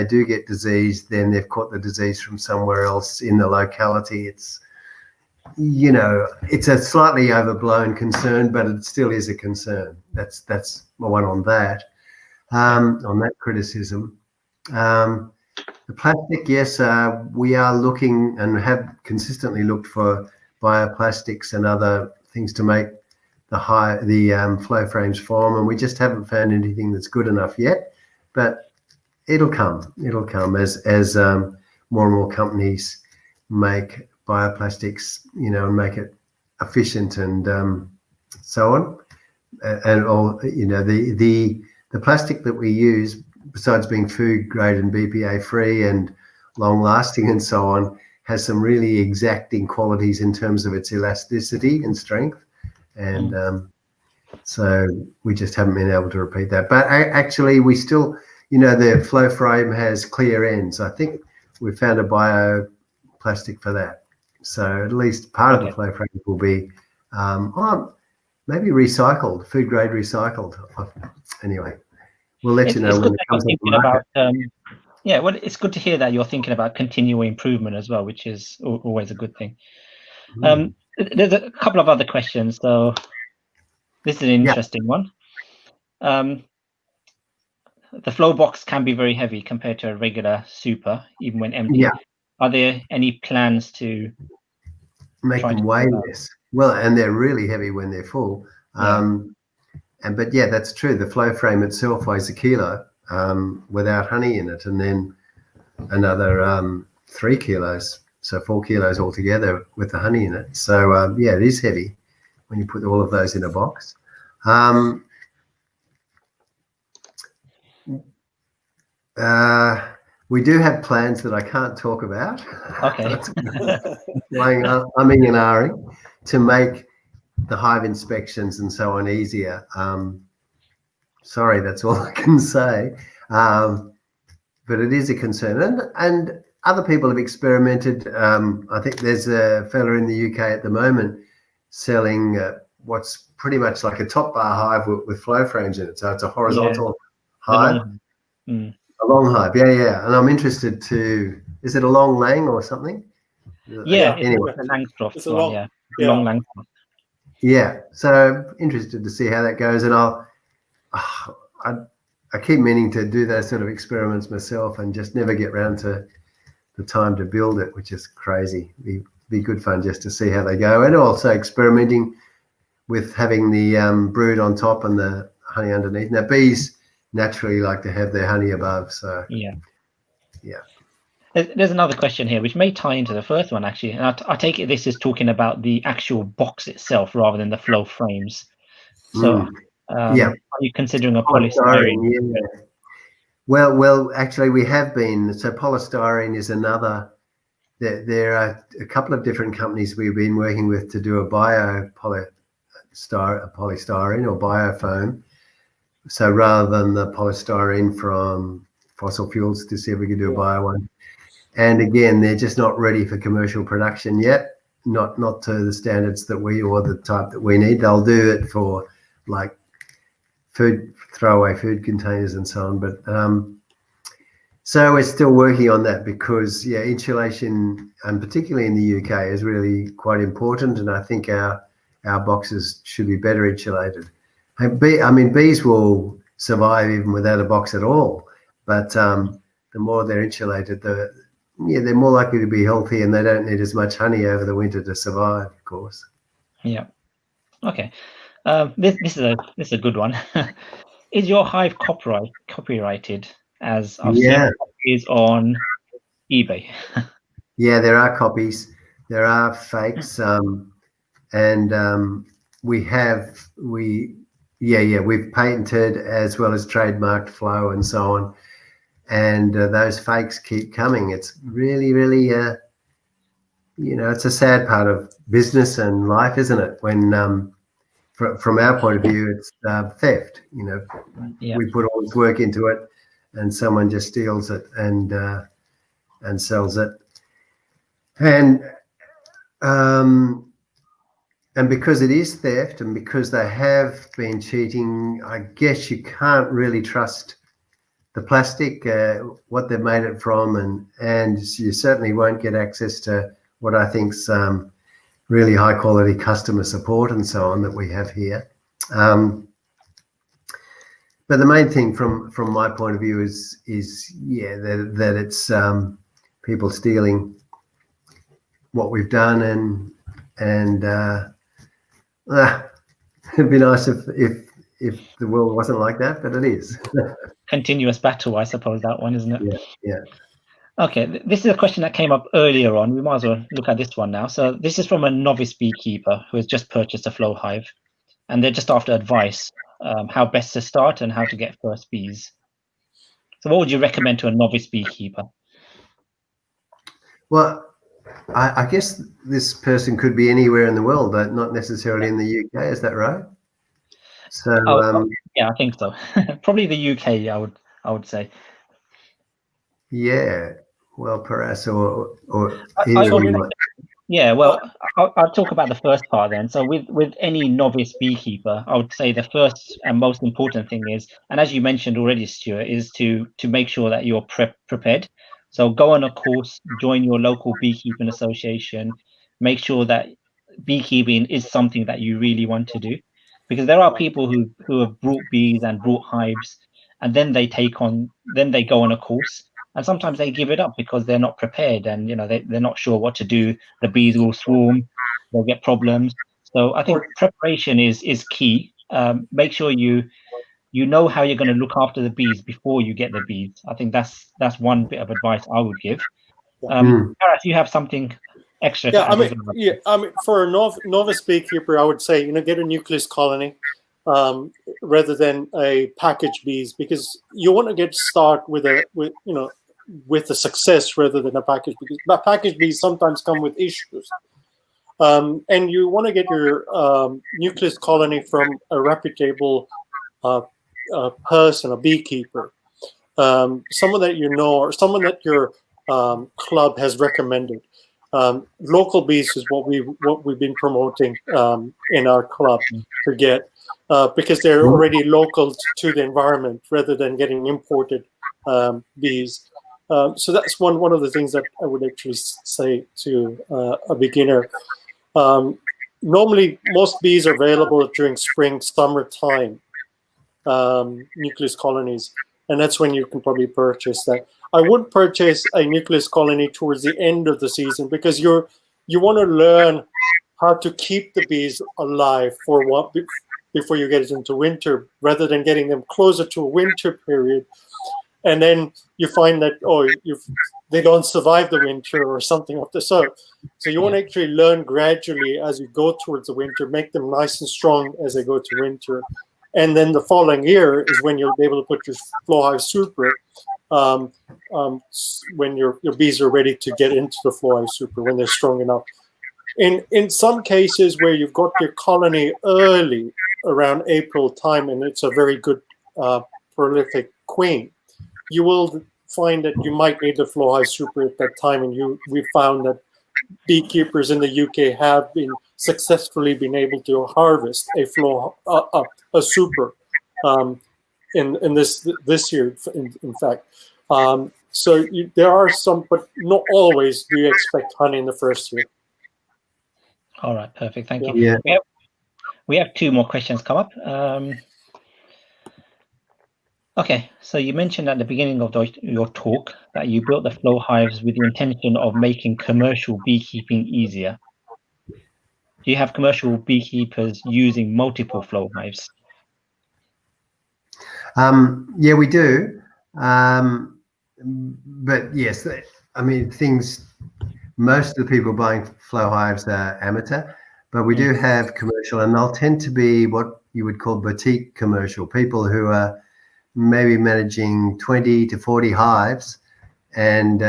do get disease, then they've caught the disease from somewhere else in the locality. It's, you know, it's a slightly overblown concern, but it still is a concern. That's my one on that. On that criticism. The plastic, yes, we are looking and have consistently looked for bioplastics and other things to make the flow frames form, and we just haven't found anything that's good enough yet. But it'll come. It'll come as more and more companies make bioplastics, you know, and make it efficient and so on. And all, you know, the plastic that we use, besides being food grade and BPA free and long lasting and so on, has some really exacting qualities in terms of its elasticity and strength. And so we just haven't been able to repeat that. But actually we still, you know, the flow frame has clear ends. I think we found a bioplastic for that. So at least part of the flow frame will be maybe recycled, food grade recycled. Anyway, we'll let you know when it comes to the market. Yeah, well, it's good to hear that you're thinking about continual improvement as well, which is always a good thing. There's a couple of other questions, so this is an interesting one. The flow box can be very heavy compared to a regular super, even when empty. Yeah. Are there any plans to make them weigh less? Well, and they're really heavy when they're full. But yeah, that's true. The flow frame itself weighs 1 kilo without honey in it, and then another 3 kilos, so 4 kilos altogether with the honey in it. So yeah, it is heavy when you put all of those in a box. We do have plans that I can't talk about. Okay. Umming and ahhing to make the hive inspections and so on easier. Sorry, that's all I can say. But it is a concern, and other people have experimented. I think there's a fella in the UK at the moment selling what's pretty much like a top bar hive with flow frames in it. So it's a horizontal hive. A long hive, yeah. And I'm interested to, is it a long lang or something? Yeah, anyway. It's a Langstroth. It's a long, long Langstroth. Yeah, so interested to see how that goes, and I keep meaning to do those sort of experiments myself and just never get around to the time to build it, which is crazy. Be good fun just to see how they go, and also experimenting with having the brood on top and the honey underneath. Now bees naturally like to have their honey above, so yeah. There's another question here which may tie into the first one actually, and I take it this is talking about the actual box itself rather than the flow frames. So are you considering a polystyrene? Yeah. Well, actually we have been. So polystyrene is another. There are a couple of different companies we've been working with to do a polystyrene or biofoam. So rather than the polystyrene from fossil fuels, to see if we can do a bio one. And again, they're just not ready for commercial production yet, not to the standards that we, or the type that we need. They'll do it for like throwaway food containers and so on. But so we're still working on that because insulation, and particularly in the UK, is really quite important. And I think our boxes should be better insulated. Bees will survive even without a box at all, but the more they're insulated, they're more likely to be healthy, and they don't need as much honey over the winter to survive, of course. Yeah. Okay. This is a good one. Is your hive copyrighted? As I've seen copies on eBay. Yeah, there are copies. There are fakes, and we've patented as well as trademarked flow and so on. and those fakes keep coming. It's really, really, it's a sad part of business and life, isn't it? When from our point of view, it's theft. We put all this work into it, and someone just steals it and sells it, and because it is theft, and because they have been cheating, I guess you can't really trust the plastic, what they've made it from, and you certainly won't get access to what I think's really high quality customer support and so on that we have here. But the main thing from my point of view is that it's people stealing what we've done, and it'd be nice if the world wasn't like that, but it is. Continuous battle, I suppose, that one, isn't it? Yeah. Okay, this is a question that came up earlier on. We might as well look at this one now. So this is from a novice beekeeper who has just purchased a Flowhive, and they're just after advice, how best to start and how to get first bees. So what would you recommend to a novice beekeeper? Well, I guess this person could be anywhere in the world, but not necessarily in the UK. Is that right? So yeah, I think so. Probably the UK, I would say. Yeah. Well, perhaps or yeah. Well, I'll talk about the first part then. So with any novice beekeeper, I would say the first and most important thing is, and as you mentioned already, Stuart, is to make sure that you're prepared. So go on a course, join your local beekeeping association, make sure that beekeeping is something that you really want to do, because there are people who have brought bees and brought hives, and then they go on a course, and sometimes they give it up because they're not prepared, and they're not sure what to do. The bees will swarm, they'll get problems. So I think preparation is key. Make sure you know how you're going to look after the bees before you get the bees. I think that's one bit of advice I would give. Gareth, you have something extra? I mean, for a novice beekeeper, I would say get a nucleus colony rather than a package bees, because you want to get start with a success rather than a package, because package bees sometimes come with issues. And you want to get your nucleus colony from a reputable person, a beekeeper, someone that you know, or someone that your club has recommended. Local bees is what we've been promoting in our club to get, because they're already local to the environment rather than getting imported bees. So that's one of the things that I would actually say to a beginner. Normally, most bees are available during spring, summertime. Nucleus colonies, and that's when you can probably purchase that. I would purchase a nucleus colony towards the end of the season, because you want to learn how to keep the bees alive before you get it into winter, rather than getting them closer to a winter period, and then you find that they don't survive the winter or something of the sort. So you want to actually learn gradually as you go towards the winter, make them nice and strong as they go to winter. And then the following year is when you'll be able to put your Flowhive Super when your bees are ready to get into the Flowhive Super, when they're strong enough. In some cases where you've got your colony early, around April time, and it's a very good prolific queen, you will find that you might need the Flowhive Super at that time. And we found that beekeepers in the UK have successfully been able to harvest a super in this year, in fact. So there are some, but not always do you expect honey in the first year. All right, perfect. Thank you. Yeah. We have two more questions come up. Okay, so you mentioned at the beginning of your talk that you built the Flowhives with the intention of making commercial beekeeping easier. Do you have commercial beekeepers using multiple Flowhives? Yeah, we do. But yes, I mean, most of the people buying Flowhives are amateur, but we do have commercial, and they'll tend to be what you would call boutique commercial, people who are maybe managing 20 to 40 hives, and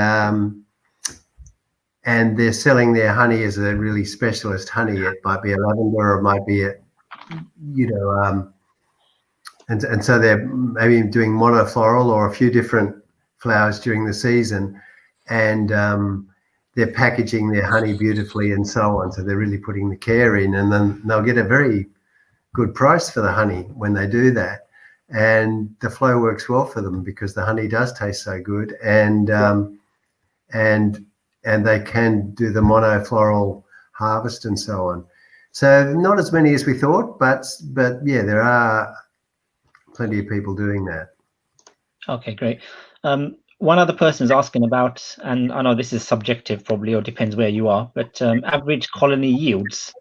they're selling their honey as a really specialist honey. It might be a lavender, or it might be a, and so they're maybe doing monofloral or a few different flowers during the season, and they're packaging their honey beautifully and so on. So they're really putting the care in, and then they'll get a very good price for the honey when they do that. And the flow works well for them because the honey does taste so good, and they can do the monofloral harvest and so on. So not as many as we thought, but yeah, there are plenty of people doing that. Okay, great. One other person is asking about, and I know this is subjective probably, or depends where you are, but average colony yields.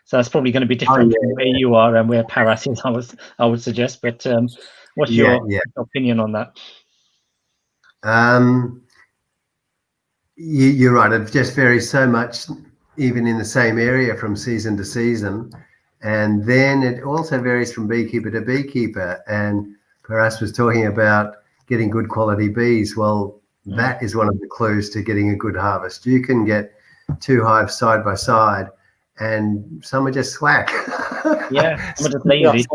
So that's probably going to be different from where you are and where Paras is, I would suggest. But what's your opinion on that? You're right. It just varies so much, even in the same area from season to season. And then it also varies from beekeeper to beekeeper. And Paras was talking about getting good quality bees. Well, that is one of the clues to getting a good harvest. You can get 2 hives side by side, and some are just slack. Yeah, some are just lazy.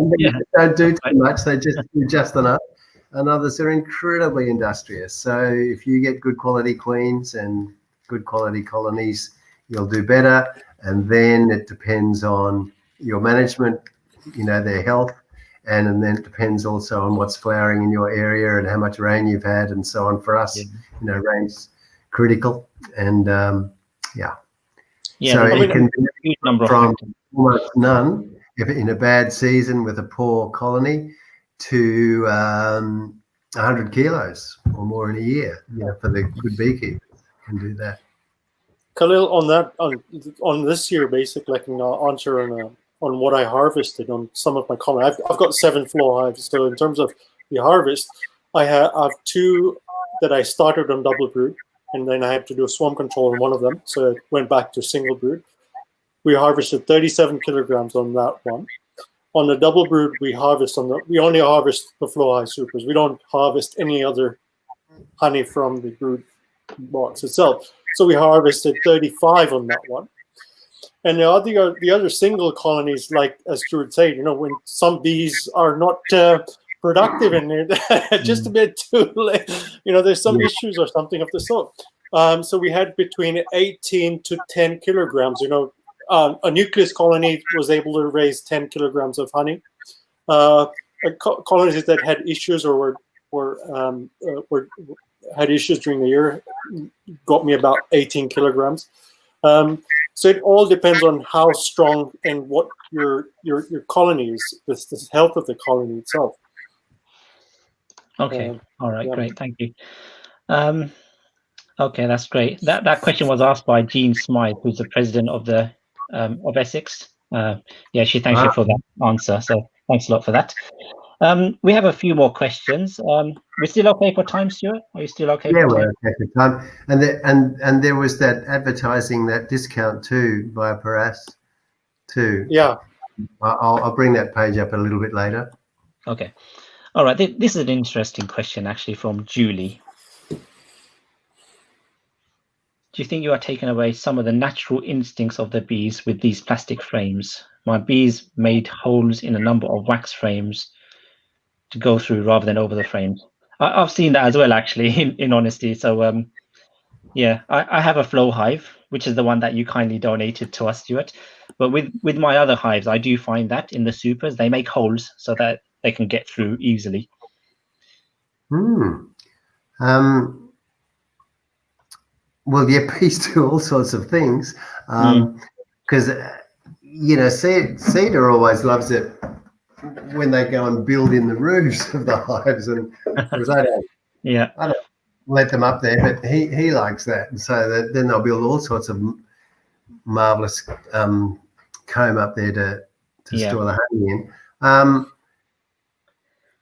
Don't do too much. They just do just enough. And others are incredibly industrious. So if you get good quality queens and good quality colonies, you'll do better. And then it depends on your management, their health. And then it depends also on what's flowering in your area and how much rain you've had and so on. For us, rain's critical. And so it can be from almost none in a bad season with a poor colony to 100 kilos or more in a year. For the good beekeepers can do that. Khalil, on this year, basically, I can answer on what I harvested on some of my colony. I've got 7 Flowhives. So in terms of the harvest, I have 2 that I started on double brood, and then I had to do a swarm control on one of them. So it went back to single brood. We harvested 37 kilograms on that one. On the double brood, we only harvest the Flowhive supers. We don't harvest any other honey from the brood box itself. So we harvested 35 on that one. And the other single colonies, like as Stuart said, when some bees are not productive in it, just a bit too late, there's some issues or something of the sort. So we had between 18 to 10 kilograms. A nucleus colony was able to raise 10 kilograms of honey. Colonies that had issues or had issues during the year got me about 18 kilograms. So it all depends on how strong and what your colony is, the health of the colony itself. Okay. All right. Yeah. Great. Thank you. Okay, that's great. That question was asked by Jean Smythe, who's the president of the of Essex. She thanks you for that answer. So thanks a lot for that. We have a few more questions. We're still okay for time, Stuart? Are you still okay? Yeah, we're okay for time. And there was that advertising, that discount too by Paras too. Yeah. I'll bring that page up a little bit later. Okay. All right. This is an interesting question actually from Julie. Do you think you are taking away some of the natural instincts of the bees with these plastic frames? My bees made holes in a number of wax frames to go through rather than over the frames. I've seen that as well, actually, in honesty. So, I have a Flowhive, which is the one that you kindly donated to us, Stuart. But with my other hives, I do find that in the supers, they make holes so that they can get through easily. Well, bees do all sorts of things. Because, Cedar always loves it when they go and build in the roofs of the hives, and because I don't let them up there, but he likes that, and so then they'll build all sorts of marvelous comb up there to store the honey in.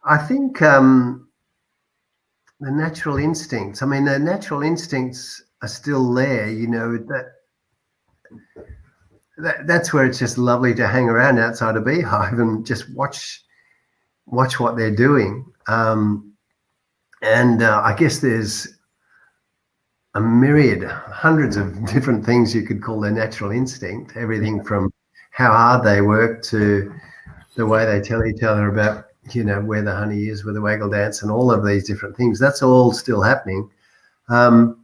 I think the natural instincts. I mean, the natural instincts are still there. That's where it's just lovely to hang around outside a beehive and just watch what they're doing. And I guess there's a myriad, hundreds of different things you could call their natural instinct, everything from how hard they work to the way they tell each other about, where the honey is with the waggle dance and all of these different things. That's all still happening. And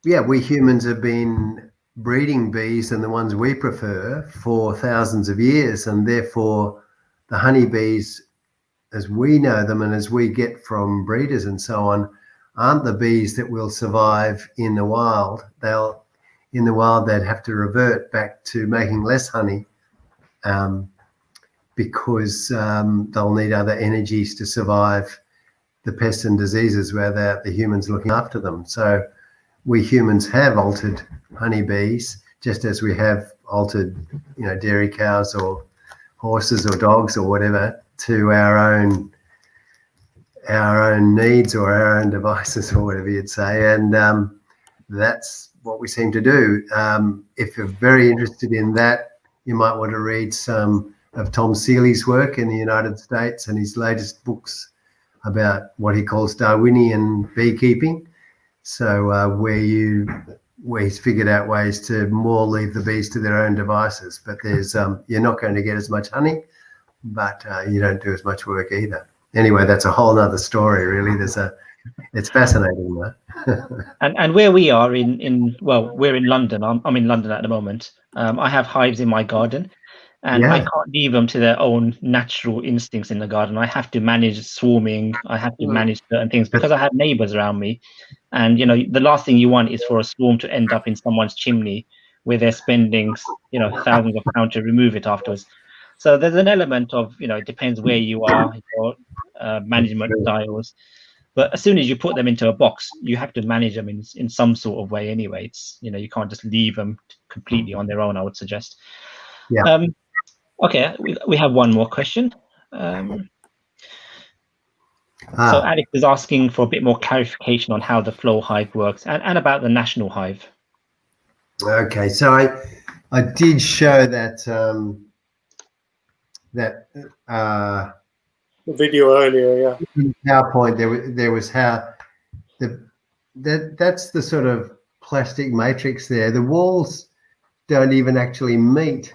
yeah, we humans have been breeding bees and the ones we prefer for thousands of years, and therefore the honeybees, as we know them and as we get from breeders and so on, aren't the bees that will survive in the wild. In the wild, they'd have to revert back to making less honey because they'll need other energies to survive the pests and diseases without the humans looking after them. So we humans have altered honeybees, just as we have altered, dairy cows or horses or dogs or whatever to our own needs or our own devices or whatever you'd say. And that's what we seem to do. If you're very interested in that, you might want to read some of Tom Seeley's work in the United States and his latest books about what he calls Darwinian beekeeping. So where he's figured out ways to more leave the bees to their own devices. But there's you're not going to get as much honey, but you don't do as much work either. Anyway, that's a whole other story, really. It's fascinating, though. and where we are we're in London. I'm in London at the moment. I have hives in my garden, and I can't leave them to their own natural instincts in the garden. I have to manage swarming. I have to manage certain things because I have neighbors around me. And, the last thing you want is for a swarm to end up in someone's chimney where they're spending, thousands of pounds to remove it afterwards. So there's an element of, it depends where you are, your management styles. But as soon as you put them into a box, you have to manage them in some sort of way anyway. It's, you can't just leave them completely on their own, I would suggest. Yeah. Okay, we have one more question. So Alex is asking for a bit more clarification on how the Flowhive works and about the national hive. Okay, so I did show that The video earlier, yeah. in PowerPoint there was how that's the sort of plastic matrix there. The walls don't even actually meet.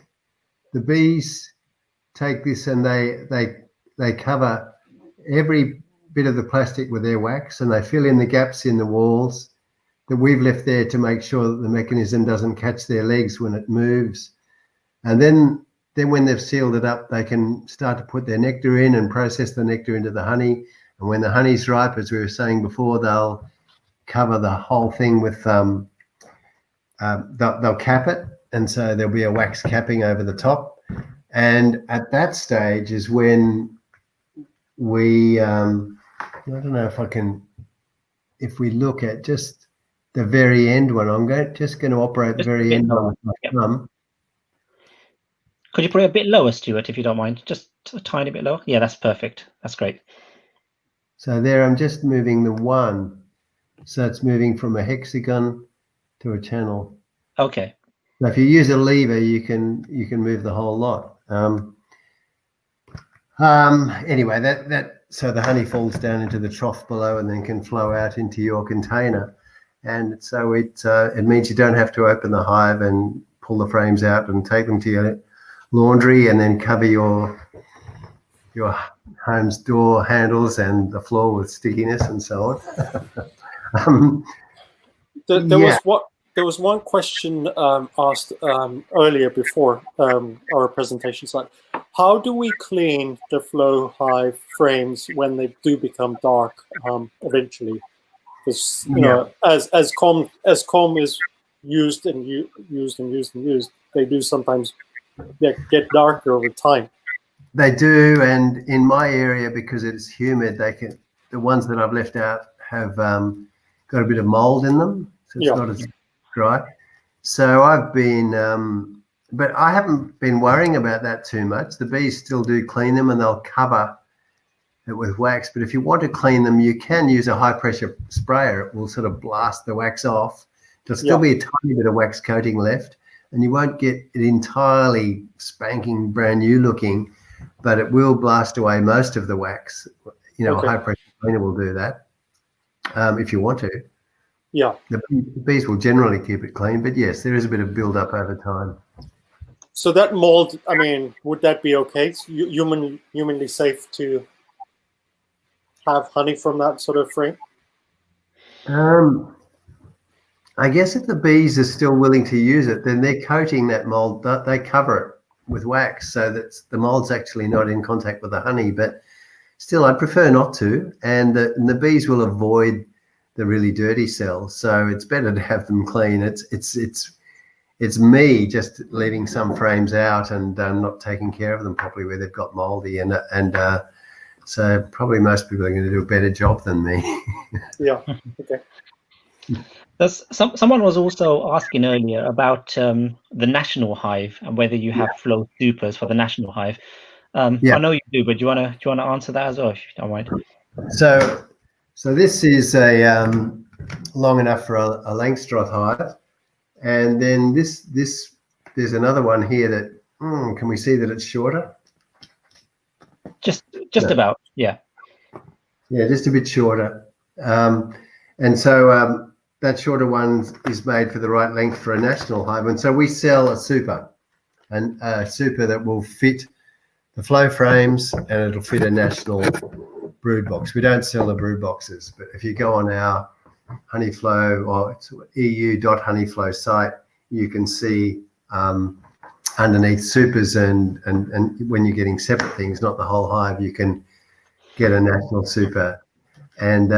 The bees take this and they cover every bit of the plastic with their wax, and they fill in the gaps in the walls that we've left there to make sure that the mechanism doesn't catch their legs when it moves. And then when they've sealed it up, they can start to put their nectar in and process the nectar into the honey. And when the honey's ripe, as we were saying before, they'll cover the whole thing with they'll cap it, and so there'll be a wax capping over the top. And at that stage is when we I don't know if we look at just the very end one, I'm just going to operate the very end one with my thumb. Could you put it a bit lower, Stuart, if you don't mind? Just a tiny bit lower? Yeah, that's perfect. That's great. So there I'm just moving the one. So it's moving from a hexagon to a channel. Okay. So if you use a lever, you can move the whole lot. Anyway, so the honey falls down into the trough below and then can flow out into your container. And so it means you don't have to open the hive and pull the frames out and take them to your laundry and then cover your home's door handles and the floor with stickiness and so on. There was one question asked earlier before our presentation slide. How do we clean the Flowhive frames when they do become dark eventually? Because as comb is used, they do sometimes get darker over time. They do, and in my area, because it's humid, the ones that I've left out have got a bit of mold in them, so it's not as dry. So I've been, but I haven't been worrying about that too much. The bees still do clean them, and they'll cover it with wax. But if you want to clean them, you can use a high pressure sprayer. It will sort of blast the wax off. There'll still be a tiny bit of wax coating left, and you won't get it entirely spanking brand new looking. but it will blast away most of the wax. You know, Okay. a high pressure cleaner will do that if you want to. Yeah. The bees will generally keep it clean, but yes, there is a bit of build up over time. So that mold, I mean, would that be okay? It's humanly safe to have honey from that sort of frame? I guess if the bees are still willing to use it, then they're coating that mold. They cover it with wax so that the mold's actually not in contact with the honey. But still, I prefer not to. And the bees will avoid the really dirty cells. So it's better to have them clean. It's me just leaving some frames out and not taking care of them properly where they've got moldy and so probably most people are going to do a better job than me. Yeah. Okay. Someone was also asking earlier about the national hive and whether you have flow supers for the national hive. Yeah. I know you do, but do you want to answer that as well, if you don't mind? So this is a long enough for a Langstroth hive, and then this there's another one here that can we see that it's shorter? Just No. about, yeah. Yeah, just a bit shorter. And so that shorter one is made for the right length for a national hive. And so we sell a super that will fit the flow frames and it'll fit a national brood box. We don't sell the brood boxes, but if you go on our Honeyflow or eu.honeyflow site, you can see underneath supers and when you're getting separate things, not the whole hive, you can get a national super. And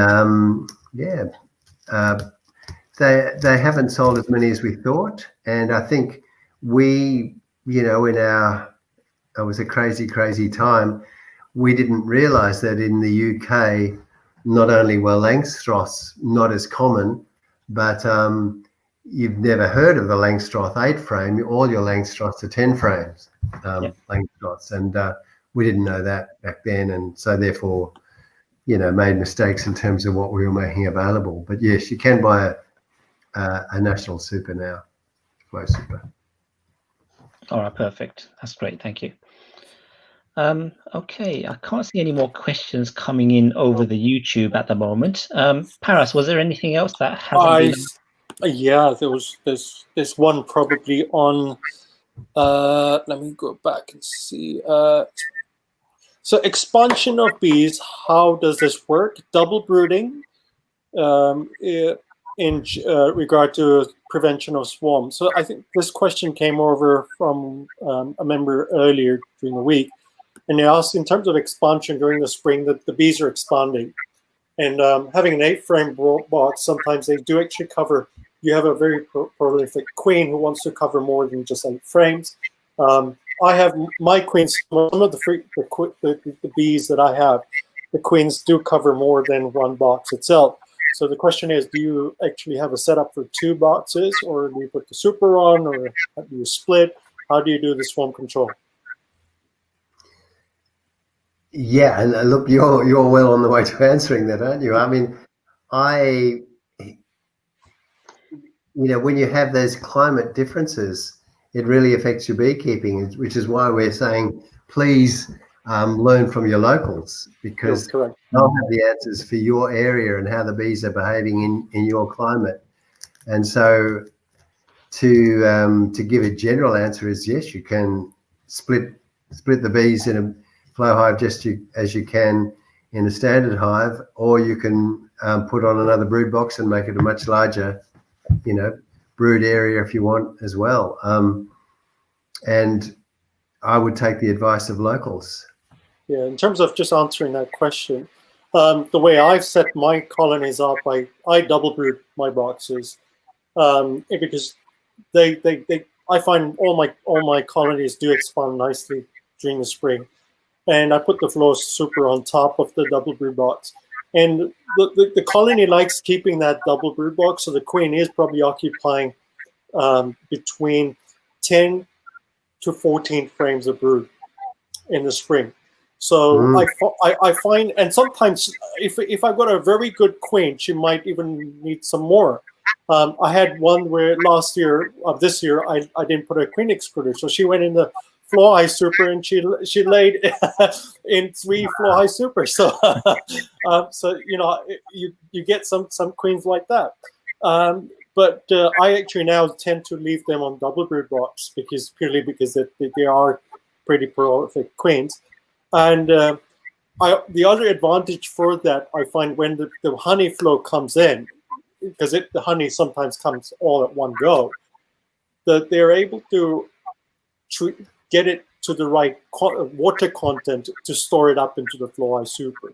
they haven't sold as many as we thought. And I think we, you know, it was a crazy time. We didn't realize that in the UK, not only were Langstroths not as common, but you've never heard of the Langstroth 8 frame. All your Langstroths are 10 frames, Langstroths. And we didn't know that back then. And so therefore, you know, made mistakes in terms of what we were making available. But yes, you can buy a national super now, flow super. All right, perfect. That's great. Thank you. Okay, I can't see any more questions coming in over the YouTube at the moment. Paras, was there anything else that hasn't been? Yeah, there's one probably on. Let me go back and see. So expansion of bees. How does this work? Double brooding. In regard to prevention of swarm. So I think this question came over from a member earlier during the week, and they asked in terms of expansion during the spring that the bees are expanding, and having an 8-frame box, sometimes they do actually cover. You have a very prolific queen who wants to cover more than just 8 frames. I have my queens. Some of the bees that I have, the queens do cover more than one box itself. So the question is, do you actually have a setup for 2 boxes, or do you put the super on, or do you split? How do you do the swarm control? Yeah, and look, you're well on the way to answering that, aren't you? I mean, you know, when you have those climate differences, it really affects your beekeeping, which is why we're saying, please learn from your locals, because they'll have the answers for your area and how the bees are behaving in your climate. And so to give a general answer is yes, you can split the bees in a flow hive just as you can in a standard hive, or you can put on another brood box and make it a much larger, you know, brood area if you want as well. And I would take the advice of locals. Yeah, in terms of just answering that question, the way I've set my colonies up, I double brood my boxes because I find all my colonies do expand nicely during the spring, and I put the flow super on top of the double brood box, and the colony likes keeping that double brood box, so the queen is probably occupying between 10 to 14 frames of brood in the spring. So I find, and sometimes if I've got a very good queen, she might even need some more. I had one where this year, I didn't put a queen excluder, so she went in the Flowhive super, and she laid in 3 Flowhive super. So so you get some queens like that. But I actually now tend to leave them on double brood box purely because they are pretty prolific queens. And the other advantage for that, I find, when the honey flow comes in, because the honey sometimes comes all at one go, that they're able to get it to the right water content to store it up into the Flowhive super.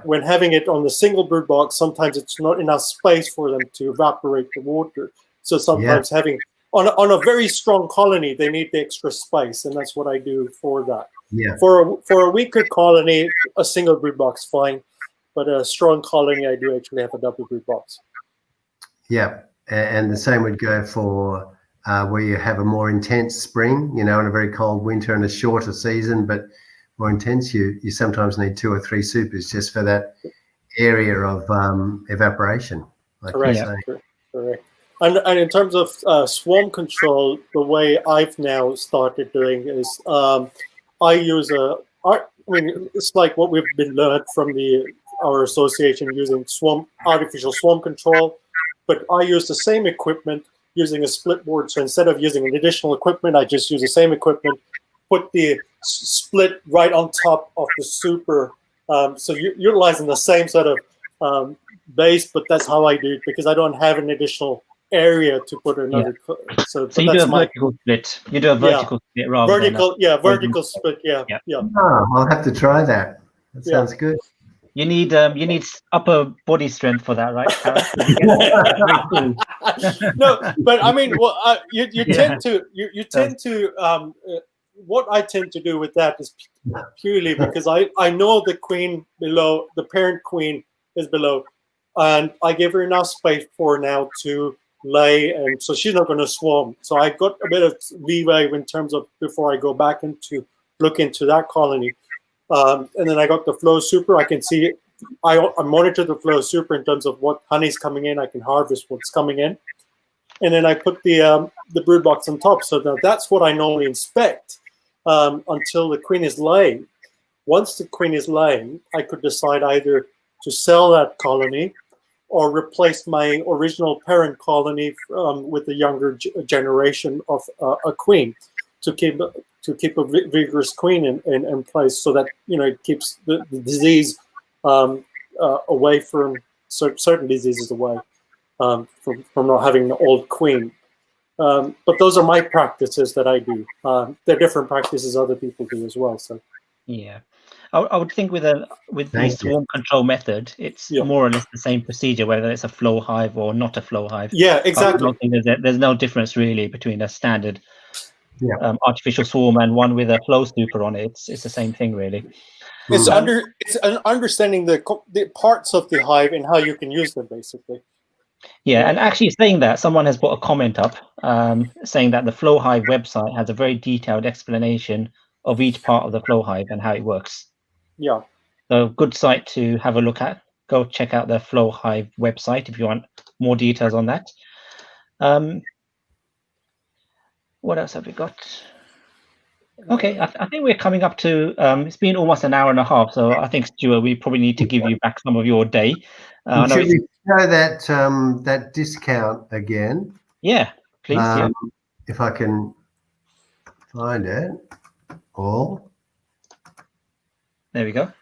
When having it on the single brood box, sometimes it's not enough space for them to evaporate the water. So sometimes having on a very strong colony, they need the extra space, and that's what I do for that. Yeah. For a weaker colony, a single brood box fine, but a strong colony, I do actually have a double brood box. Yeah, and the same would go for where you have a more intense spring, and a very cold winter and a shorter season, but more intense. You sometimes need 2 or 3 supers just for that area of evaporation. Like correct. And in terms of swarm control, the way I've now started doing is I use it's like what we've been learned from our association using artificial swarm control, but I use the same equipment using a split board. So instead of using an additional equipment, I just use the same equipment, put the split right on top of the super. So you're utilizing the same sort of base, but that's how I do it because I don't have an additional area to put another. So you do a vertical split. You do a vertical split rather than vertical split. Yeah. Oh, I'll have to try that. That sounds good. You need upper body strength for that, right? No, but I mean, you tend to what I tend to do with that is purely because I know the queen below, the parent queen is below, and I give her enough space for now to lay, and so she's not going to swarm. So I got a bit of leeway in terms of before I go back into look into that colony. And then I got the flow super. I can see, I monitor the flow super in terms of what honey's coming in. I can harvest what's coming in. And then I put the brood box on top. So now that's what I normally inspect until the queen is laying. Once the queen is laying, I could decide either to sell that colony or replace my original parent colony with a younger generation of a queen to keep a vigorous queen in place, so that it keeps the disease away from certain diseases away from not having an old queen. But those are my practices that I do. They're different practices other people do as well. So yeah, I would think with the swarm control method, it's more or less the same procedure, whether it's a flow hive or not a flow hive. Yeah, exactly. I think there's no difference really between a standard artificial swarm and one with a flow super on it. It's the same thing really. It's understanding the parts of the hive and how you can use them basically. Yeah, and actually saying that, someone has put a comment up saying that the Flowhive website has a very detailed explanation of each part of the Flowhive and how it works. Yeah. So good site to have a look at. Go check out the Flowhive website if you want more details on that. What else have we got? Okay, I think we're coming up to, it's been almost an hour and a half, so I think, Stuart, we probably need to give you back some of your day. Should we show that discount again? Yeah, please. If I can find it. All. There we go.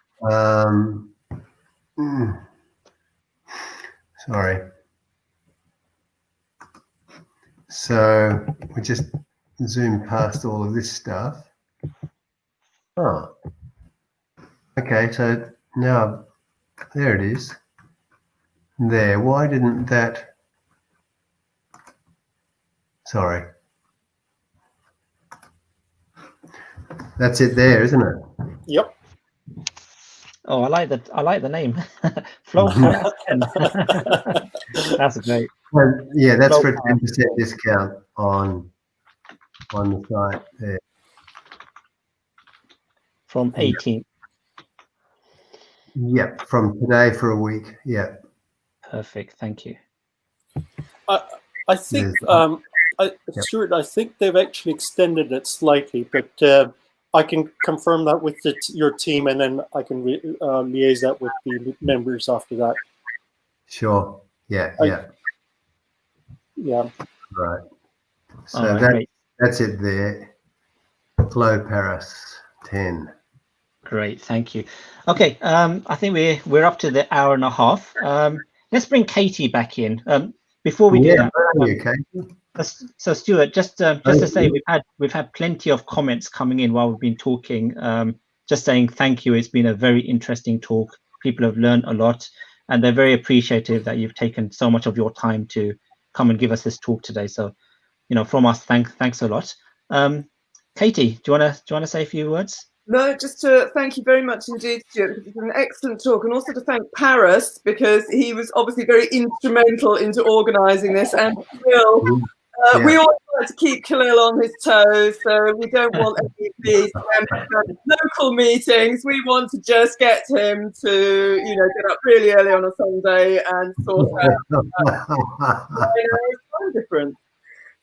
Sorry. So we just zoom past all of this stuff. Oh. Okay, so now there it is. There. Why didn't that? Sorry. That's it there, isn't it? Yep. Oh, I like the name. Flowhive. That's great. Yeah, that's for a 10% discount on the site there. From 18th. Yep, from today for a week. Yeah. Perfect. Thank you. I think Stuart, I think they've actually extended it slightly, but I can confirm that with your team, and then I can liaise that with the members after that. Sure. Yeah. Yeah. Right. So Right, that's it there. Flow Paris 10. great, thank you. Okay, I think we're up to the hour and a half. Let's bring Katie back in. Before we do that, so Stuart, just to say, we've had plenty of comments coming in while we've been talking. Just saying thank you. It's been a very interesting talk. People have learned a lot, and they're very appreciative that you've taken so much of your time to come and give us this talk today. So, from us, thanks a lot. Katie, do you wanna say a few words? No, just to thank you very much indeed, Stuart, because it's an excellent talk, and also to thank Paris, because he was obviously very instrumental into organising this, and Khalil, we always like to keep Khalil on his toes, so we don't want any of these local meetings. We want to just get him to, get up really early on a Sunday and sort out. It's so different.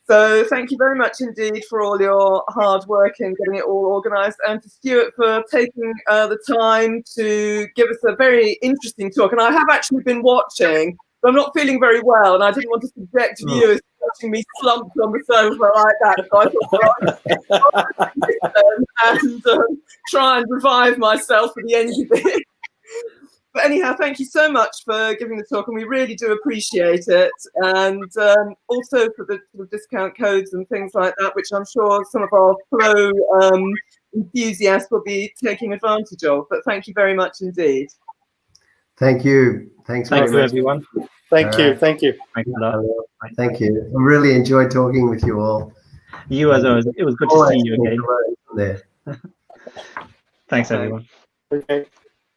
So thank you very much indeed for all your hard work in getting it all organised, and to Stuart for taking the time to give us a very interesting talk. And I have actually been watching, but I'm not feeling very well, and I didn't want to subject viewers to watching me slumped on the sofa like that. So I thought and try and revive myself for the end of it. But anyhow, thank you so much for giving the talk, and we really do appreciate it. And also for the discount codes and things like that, which I'm sure some of our Flow enthusiasts will be taking advantage of. But thank you very much indeed. Thank you. Thanks Thank very you, much. everyone. Thank you. Thanks a lot. Thank you. I really enjoyed talking with you all. You as well. It was good to see you again. There. Thanks, everyone. Okay.